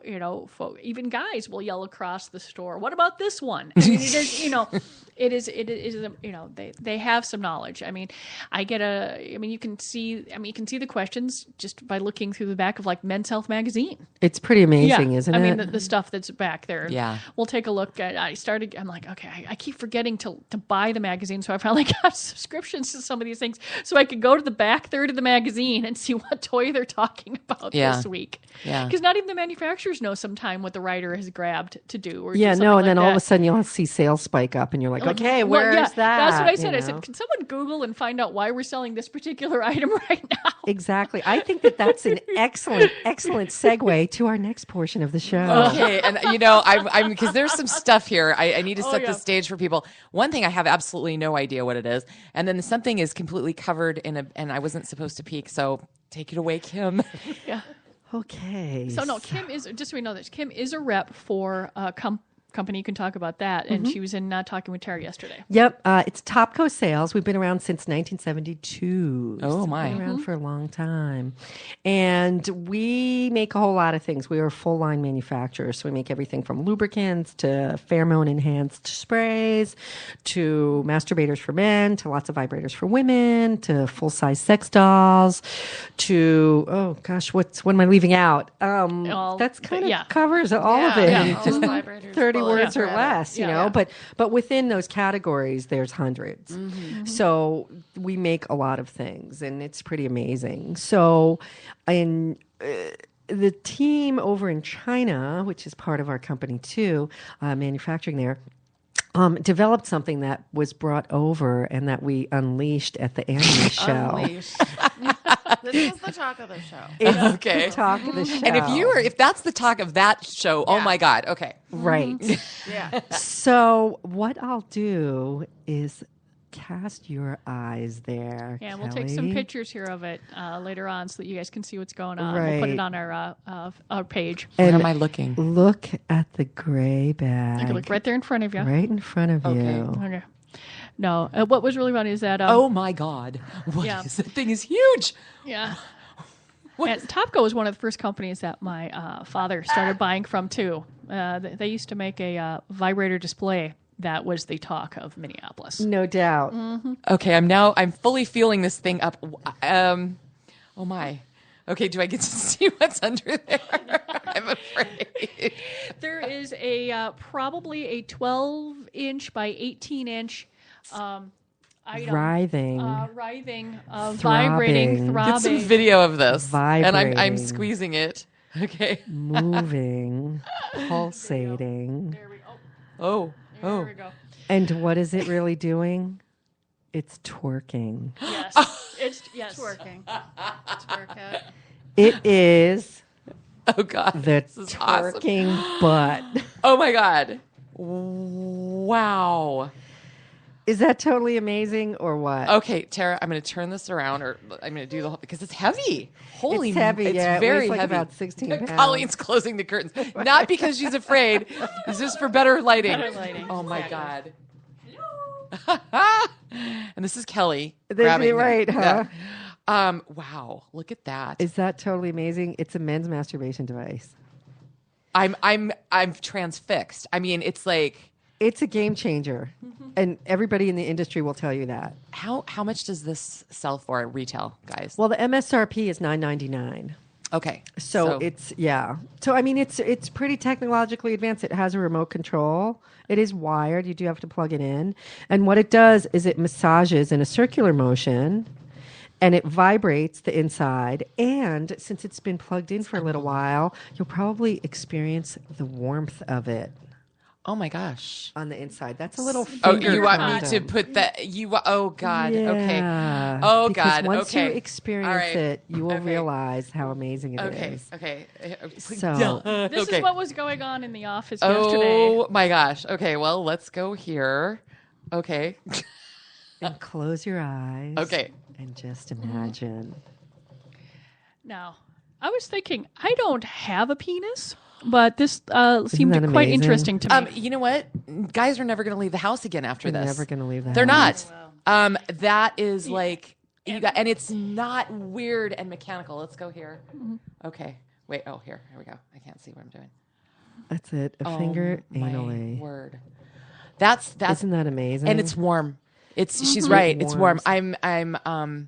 even guys will yell across the store, "What about this one?" I mean, it is they have some knowledge. I mean, you can see the questions just by looking through the back of like Men's Health magazine. It's pretty amazing, isn't it? I mean, the stuff that's back there. Yeah. We'll take a look at. I'm like, okay, I keep forgetting to buy the magazine, so I finally got subscriptions to some of these things, so I could go to the back third of the magazine and see what toy they're talking about this week. Yeah. Because not even the manufacturers know sometimes what the writer has grabbed to do. Or and then all of a sudden you'll see sales spike up, and you're like, okay, where's that? That's what I said. I said, can someone Google and find out why we're selling this particular item right now? Exactly. I think that's an excellent segue to our next portion of the show. Okay, and I'm because there's some stuff here. I need to set the stage for people. One thing, I have absolutely no idea what it is, and then something is completely covered and I wasn't supposed to peek. So take it away, Kim. Yeah. Okay. So no, Kim is, just so we know this, Kim is a rep for a company. You can talk about that. And she was in Talking with Terry yesterday. Yep. It's Topco Sales. We've been around since 1972. Oh, my. We've been around for a long time. And we make a whole lot of things. We are a full line manufacturer. So we make everything from lubricants to pheromone enhanced sprays to masturbators for men to lots of vibrators for women to full size sex dolls to, oh gosh, what am I leaving out? That's kind of covers all of it. Yeah, Just all the vibrators, 30 words or less, you know. But within those categories, there's hundreds. So we make a lot of things, and it's pretty amazing. So, the team over in China, which is part of our company too, manufacturing there, developed something that was brought over and that we unleashed at the anime show. This is the talk of the show. It's Okay. the talk of the show. And if that's the talk of that show, oh my God. Okay. Right. Yeah. So what I'll do is cast your eyes there. Yeah, we'll take some Kelly. pictures here of it later on so that you guys can see what's going on. We'll put it Right. on our page. Where And am I looking? look at the gray bag. You can look right there in front of you. right in front of Okay. you. Okay. No, what was really funny is that Oh my God. What Yeah. is that thing is huge. yeah. What And Topco was one of the first companies that my father started buying from too. They used to make a vibrator display that was the talk of Minneapolis. No doubt. Okay, I'm fully feeling this thing up. Oh my. Okay, do I get to see what's under there? I'm afraid. There is a probably a 12-inch by 18-inch item. Writhing. Writhing, Throbbing. vibrating, Get some throbbing. video of this. And I'm Vibrating. squeezing it. Okay. moving, pulsating. There we go. Oh. There Oh. we go. And what is it really doing? It's twerking. Yes. It's yes. Working. Twerk it. It is Oh God. the This is awesome. twerking butt. Oh my God. Wow. Is that totally amazing or what? Okay, Tara, I'm going to turn this around, or I'm going to do the whole because it's heavy. Holy, It's heavy, It's yeah, it very weighs like heavy. about 16 pounds. Colleen's closing the curtains, not because she's afraid. It's just for better lighting. Better lighting, Oh my exactly. God. And this is Kelly. That's grabbing it, right, them. huh? Yeah. Wow, look at that. Is that totally amazing? It's a men's masturbation device. I'm transfixed. I mean, it's like It's a game changer. And everybody in the industry will tell you that. how much does this sell for at retail, guys? Well, the MSRP is $9.99. Okay, So it's So I mean, it's pretty technologically advanced. It has a remote control. It is wired. You do have to plug it in. And what it does is it massages in a circular motion, and it vibrates the inside. And since it's been plugged in for a little while, you'll probably experience the warmth of it oh my gosh. on the inside. That's a little. Oh, finger you want me to condom. put that? Oh God. Okay. Yeah, Oh because God. Once okay. you experience All right. it, you will Okay. realize how amazing it is. Okay. Okay. So- This okay. is what was going on in the office yesterday. Oh my gosh. Okay. Well, let's go here. Okay. And close your eyes. Okay. And just imagine. Now, I was thinking, I don't have a penis, but this seemed that quite amazing? interesting to me. You know what? Guys are never going to leave the house again after They're this. never going to leave the They're house. not. That is like you got, and it's not weird and mechanical. Let's go here. Okay. Wait. Oh, here we go. I can't see what I'm doing. That's it. A finger my anally. word. That's Isn't that amazing? and it's warm. She's right. It's warm. Warms.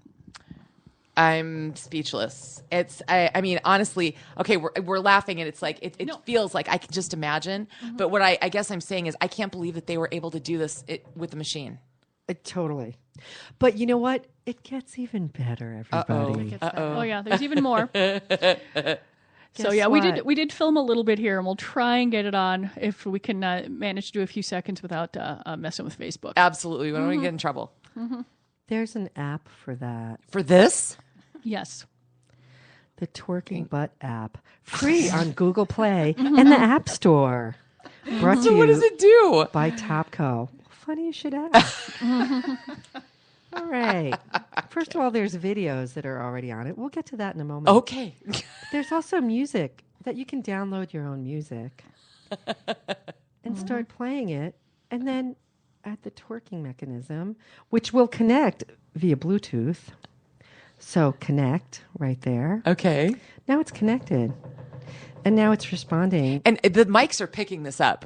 I'm speechless. I mean, honestly, okay, we're laughing and it's like, it No. feels like I can just imagine. But what I guess I'm saying is I can't believe that they were able to do this with the machine. Totally. But you know what? It gets even better, everybody. Oh yeah, there's even more. So Guess yeah, what? we did film a little bit here, and we'll try and get it on if we can manage to do a few seconds without messing with Facebook. Absolutely. We don't want to get in trouble. There's an app for that. For this? Yes. The Twerking Butt app. Free on Google Play and the App Store. Brought to So you what does it do? by Topco. Funny you should ask. All right. First of all, there's videos that are already on it. We'll get to that in a moment. Okay. There's also music that you can download your own music and start playing it, and then add the twerking mechanism, which will connect via Bluetooth. So connect right there. Okay. Now it's connected, and now it's responding And the mics are picking this up.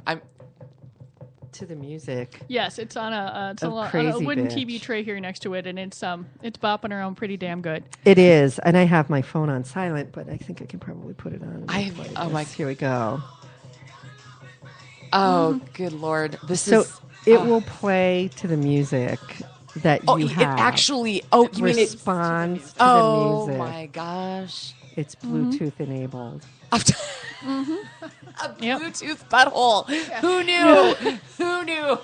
to the music. Yes, it's on a crazy wooden bitch. TV tray here next to it, and it's bopping around pretty damn good. It is, and I have my phone on silent, but I think I can probably put it on. Oh my. Here we go. Oh, good Lord. This So is. it will play to the music that Oh, you it have. actually. Oh, you mean it? responds to Oh the music. my gosh. It's Bluetooth enabled. A Bluetooth butthole. Who knew? Who knew?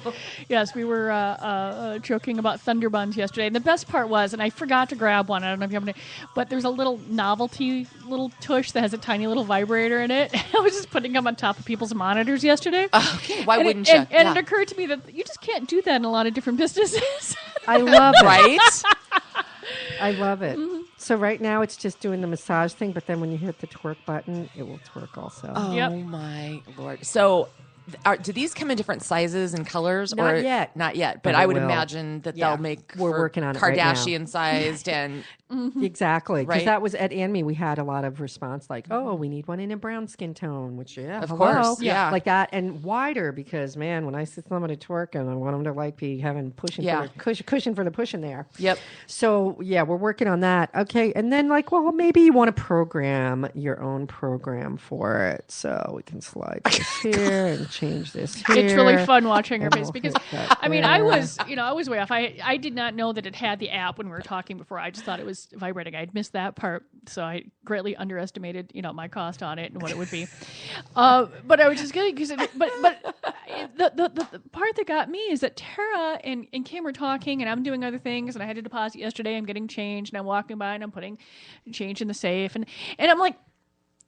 Yes, we were joking about Thunder Buns yesterday. And the best part was, and I forgot to grab one. I don't know if you have any, but there's a little novelty little tush that has a tiny little vibrator in it. I was just putting them on top of people's monitors yesterday. Okay, why wouldn't you? you? And it occurred to me that you just can't do that in a lot of different businesses. I love it. Right? I love it. So right now it's just doing the massage thing, but then when you hit the twerk button, it will twerk also. Oh, Yep. my Lord. So do these come in different sizes and colors? Not yet. Not yet. But But I it would will. imagine that Yeah. they'll make We're for working on it right now. Kardashian-sized and... Exactly. Because Right. that was at Anime, we had a lot of response like, oh, we need one in a brown skin tone, which, Of hello. course, yeah. Like that. And wider because, man, when I see somebody twerking, I want them to like be having cushion for the pushing there. Yep. So, yeah, we're working on that. Okay. And then, like, well, maybe you want to program your own program for it. So we can slide this here and change this here. It's really fun watching her And face we'll because, hit that I mean, I there. was way off. I did not know that it had the app when we were talking before. I just thought it was vibrating. I'd missed that part, so I greatly underestimated, my cost on it and what it would be. But I was just kidding because, the part that got me is that Tara and Kim were talking, and I'm doing other things, and I had a deposit yesterday. I'm getting change, and I'm walking by, and I'm putting change in the safe, and I'm like,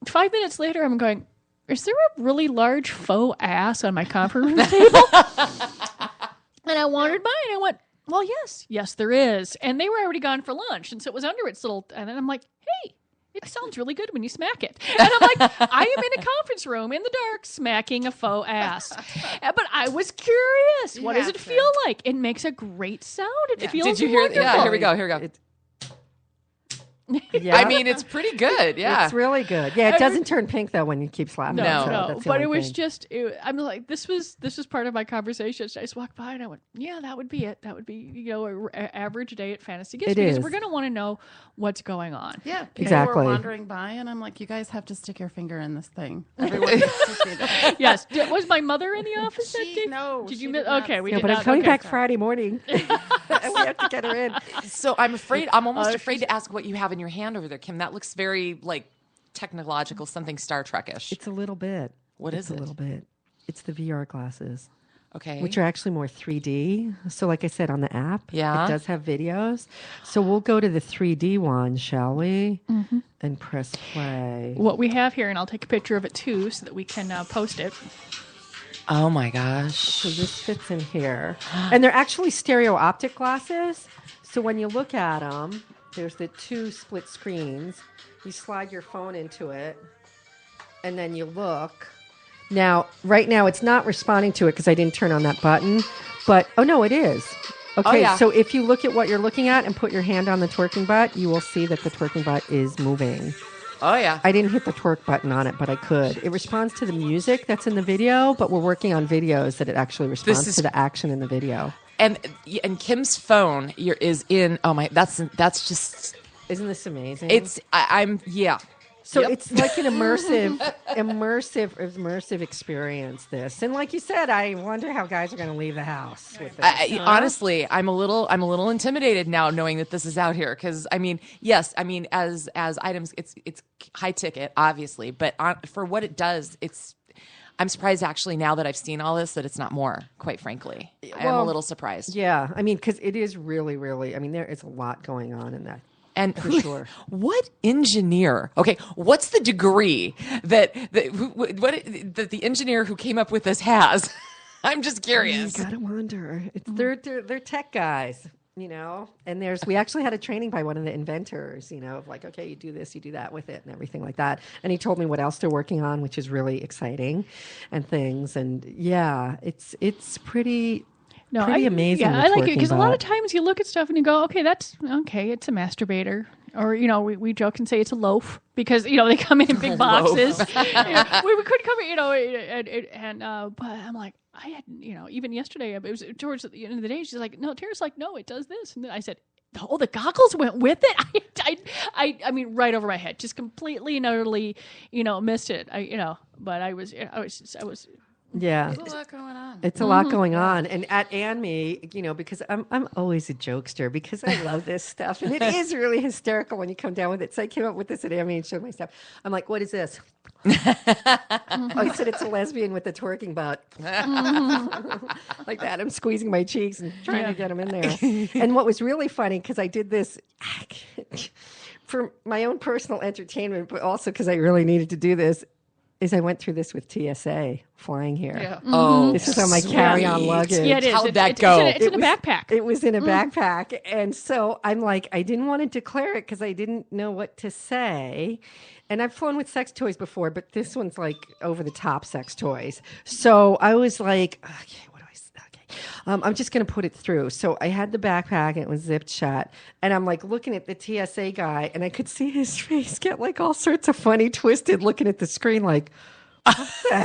5 minutes later, I'm going, is there a really large faux ass on my conference room table? And I wandered by and I went, well, yes, there is. And they were already gone for lunch. And so it was under its little, and then I'm like, hey, it sounds really good when you smack it. And I'm like, I am in a conference room in the dark smacking a faux ass. But I was curious. What does it feel like? It makes a great sound. It feels Did you hear? wonderful. Yeah, here we go. Yeah. I mean, it's pretty good. Yeah. It's really good. Yeah, it doesn't turn pink though when you keep slapping. No. it, so No, that's the but only it was thing. just, I'm like, this was part of my conversation. I just walked by and I went, yeah, that would be it. That would be, a average day at Fantasy Gifts It because is. we're going to want to know what's going on. Yeah, people Exactly. were wandering by, and I'm like, you guys have to stick your finger in this thing. Everyone needs to see this. Yes. Was my mother in the office that day? No, Did she you did miss? not Okay, we Yeah, did but not. I'm coming okay. back Friday morning. We have to get her in. So I'm almost afraid to ask what you have in your hand over there, Kim. That looks very like technological, something Star Trek-ish. It's a little bit. What is It's it? a little bit. It's the VR glasses, Okay. which are actually more 3D. So, like I said, on the app, Yeah. it does have videos. So we'll go to the 3D one, shall we? Mm-hmm. And press play. What we have here, and I'll take a picture of it too so that we can post it. Oh my gosh. So this fits in here. And they're actually stereo optic glasses. So when you look at them, there's the two split screens. You slide your phone into it, and then you look. Now, right now, it's not responding to it because I didn't turn on that button. But, oh, no, it is. Okay, yeah. so if you look at what you're looking at and put your hand on the twerking butt, you will see that the twerking butt is moving. Oh yeah. I didn't hit the twerk button on it, but I could. It responds to the music that's in the video, but we're working on videos that it actually responds is- to the action in the video. And Kim's phone is in. Oh my. That's just. Isn't this amazing? I'm yeah. So Yep. it's like an immersive experience. This, and like you said, I wonder how guys are going to leave the house with this. Honestly, I'm a little intimidated now knowing that this is out here because yes, as items, it's high ticket, obviously, but for what it does, I'm surprised actually now that I've seen all this that it's not more. Quite frankly, I am a little surprised. Yeah, because it is really, really. There is a lot going on in that. And For sure. What engineer? Okay, what's the degree that the engineer who came up with this has? I'm just curious. You gotta wonder. They're tech guys, And we actually had a training by one of the inventors, of like, okay, you do this, you do that with it, and everything like that. And he told me what else they're working on, which is really exciting, and things. And yeah, it's pretty. Pretty amazing. Yeah, the I like it twerking because a lot butt. of times you look at stuff and you go, okay, it's a masturbator. Or, we joke and say it's a loaf because, they come in big boxes. We could come in, but I'm like, I had, even yesterday, it was towards the end of the day, she's like, no, Tara's like, no, it does this. And then I said, oh, the goggles went with it. I mean, right over my head, just completely and utterly, missed it. But I was Yeah. There's a lot going on. It's a lot going on. And at ANME, because I'm always a jokester because I love this stuff. And it is really hysterical when you come down with it. So I came up with this at ANME and showed my stuff. I'm like, what is this? I said it's a lesbian with a twerking butt. Like that. I'm squeezing my cheeks and trying to get them in there. And what was really funny, because I did this for my own personal entertainment, but also because I really needed to do this, is I went through this with TSA flying here. Yeah. Oh, This is on my carry-on luggage. Yeah, it is. How'd that go? It's in a backpack. It was in a backpack. And so I'm like, I didn't want to declare it because I didn't know what to say. And I've flown with sex toys before, but this one's like over-the-top sex toys. So I was like, okay, what do I say? Okay. I'm just going to put it through. So I had the backpack and it was zipped shut. And I'm like looking at the TSA guy and I could see his face get like all sorts of funny twisted looking at the screen like, what the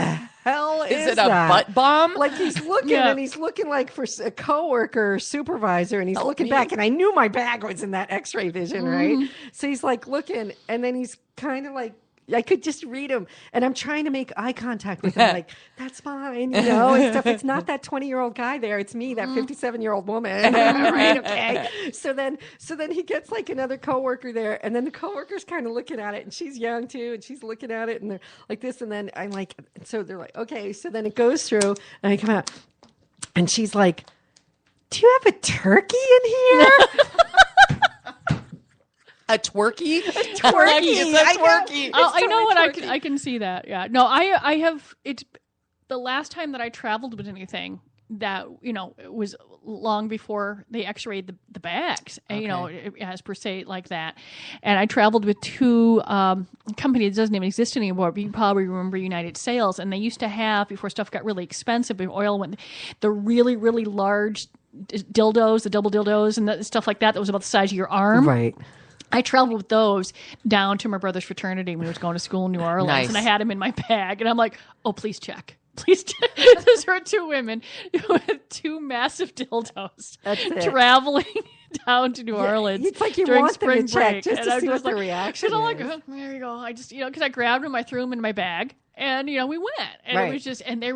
hell is Is it a that? butt bomb? Like he's looking and he's looking like for a coworker or supervisor and he's looking me. back and I knew my bag was in that x-ray vision, right? So he's like looking and then he's kind of like, I could just read him and I'm trying to make eye contact with him like, that's fine, and stuff. It's not that 20-year-old guy there. It's me, that 57-year-old woman. Right? Okay. So then he gets like another coworker there and then the coworker's kind of looking at it and she's young too and she's looking at it and they're like this and then I'm like, so they're like, okay. So then it goes through and I come out and she's like, do you have a turkey in here? A twerky? Twerky. It's a twerky. I know what twerky. I can see that. Yeah. No, I have it's the last time that I traveled with anything that it was long before they x-rayed the bags, as per se like that. And I traveled with two companies that doesn't even exist anymore, but you probably remember United Sales, and they used to have, before stuff got really expensive, before oil went, the really, really large dildos, the double dildos and stuff like that was about the size of your arm. Right. I traveled with those down to my brother's fraternity when he was going to school in New Orleans, Nice. and I had them in my bag, and I'm like, oh, please check. Please check. Those were two women with two massive dildos traveling down to New Orleans. It's like you during want them spring to check break. just And to I'm see what the like, reaction I'm like, is. oh, there you go. I just, because I grabbed them, I threw them in my bag, and we went, and Right. it was just, and they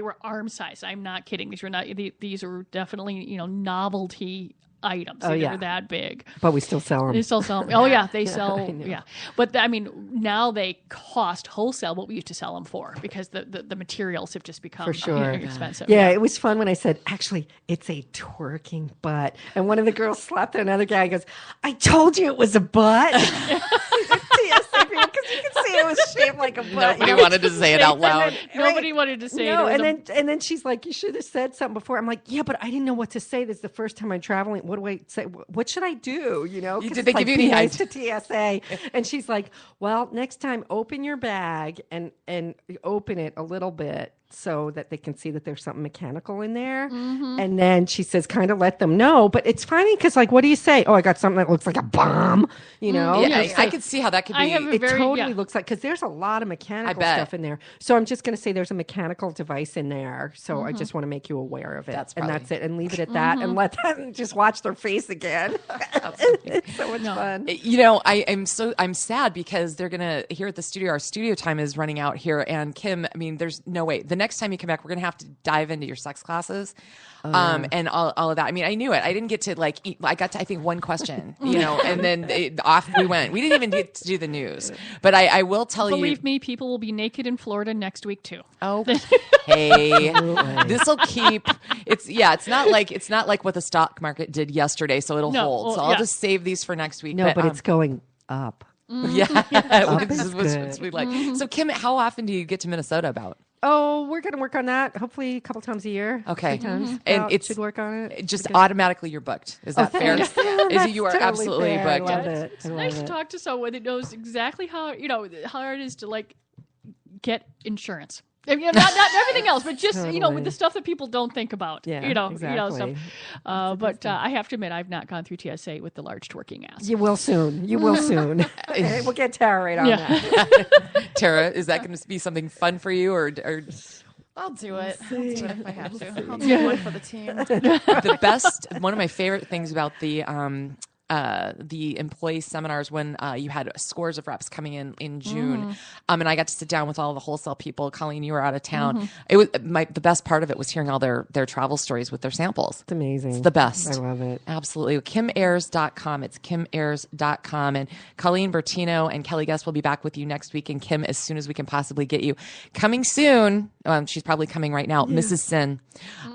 were arm size. I'm not kidding. These are definitely novelty items. They were that big. But we still sell them. They still sell them. Oh, yeah, they sell. Yeah. But now they cost wholesale what we used to sell them for because the materials have just become For sure. expensive. Yeah, it was fun when I said, actually, it's a twerking butt. And one of the girls slapped at another guy and goes, I told you it was a butt. Because you can see it was shaped like a butt. Nobody wanted to say it out loud. Nobody wanted to say No, it. and then she's like, you should have said something before. I'm like, yeah, but I didn't know what to say. This is the first time I'm traveling. What do I say? What should I do? 'Cause Did it's they like, give you be any nice to TSA? And she's like, well, next time open your bag and open it a little bit so that they can see that there's something mechanical in there. And then she says, kind of let them know. But it's funny because, like, what do you say? Oh, I got something that looks like a bomb, Yeah, Yes. I could see how that could be. I have a It very, totally yeah. looks like, because there's a lot of mechanical bet. stuff in there. So I'm just going to say there's a mechanical device in there. So I just want to make you aware of it. That's and probably- that's it. And leave it at that and let them just watch their face again. It's so much fun. I'm sad because they're gonna here at the studio. Our studio time is running out here, and Kim, I mean, there's no way. The next time you come back, we're gonna have to dive into your sex classes, and all of that. I mean, I knew it. I didn't get to I got to I think one question, and then off we went. We didn't even get to do the news, but I will tell you. Believe me, people will be naked in Florida next week too. Oh, hey, this will keep. It's not like what the stock market did yesterday, so it'll No, hold. well, So I'll yeah. just save these for next week. No, but it's going up. yeah. This is is what we like. So Kim, how often do you get to Minnesota about? Oh, we're going to work on that. Hopefully a couple times a year. Okay. 3 times. And About, it's should work on it. Just Because- automatically you're booked. Is that fair? thanks. Yeah, You are that's totally absolutely fair. I booked. love it. It's nice to talk to someone that knows exactly how how it is to get insurance. I mean, not everything else, but just Totally. with the stuff that people don't think about. Yeah, Stuff. exactly. But I have to admit, I've not gone through TSA with the large twerking ass. You will soon. You will soon. Okay, we'll get Tara right on that. Tara, is that going to be something fun for you or I'll do it. I'll do it if I have to. I'll do one for the team. the best? One of my favorite things about the the employee seminars when you had scores of reps coming in June, and I got to sit down with all the wholesale people. Colleen, you were out of town. It was the best part of it was hearing all their travel stories with their samples. It's amazing. It's the best. I love it. Absolutely. KimAyers.com. It's KimAyers.com. And Colleen Bertino and Kelly Guest will be back with you next week. And Kim, as soon as we can possibly get you. Coming soon, she's probably coming right now, Mrs. Sin.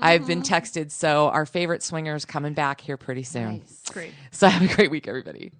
I've been texted, so our favorite swingers coming back here pretty soon. Nice. Great. So have a great week, everybody.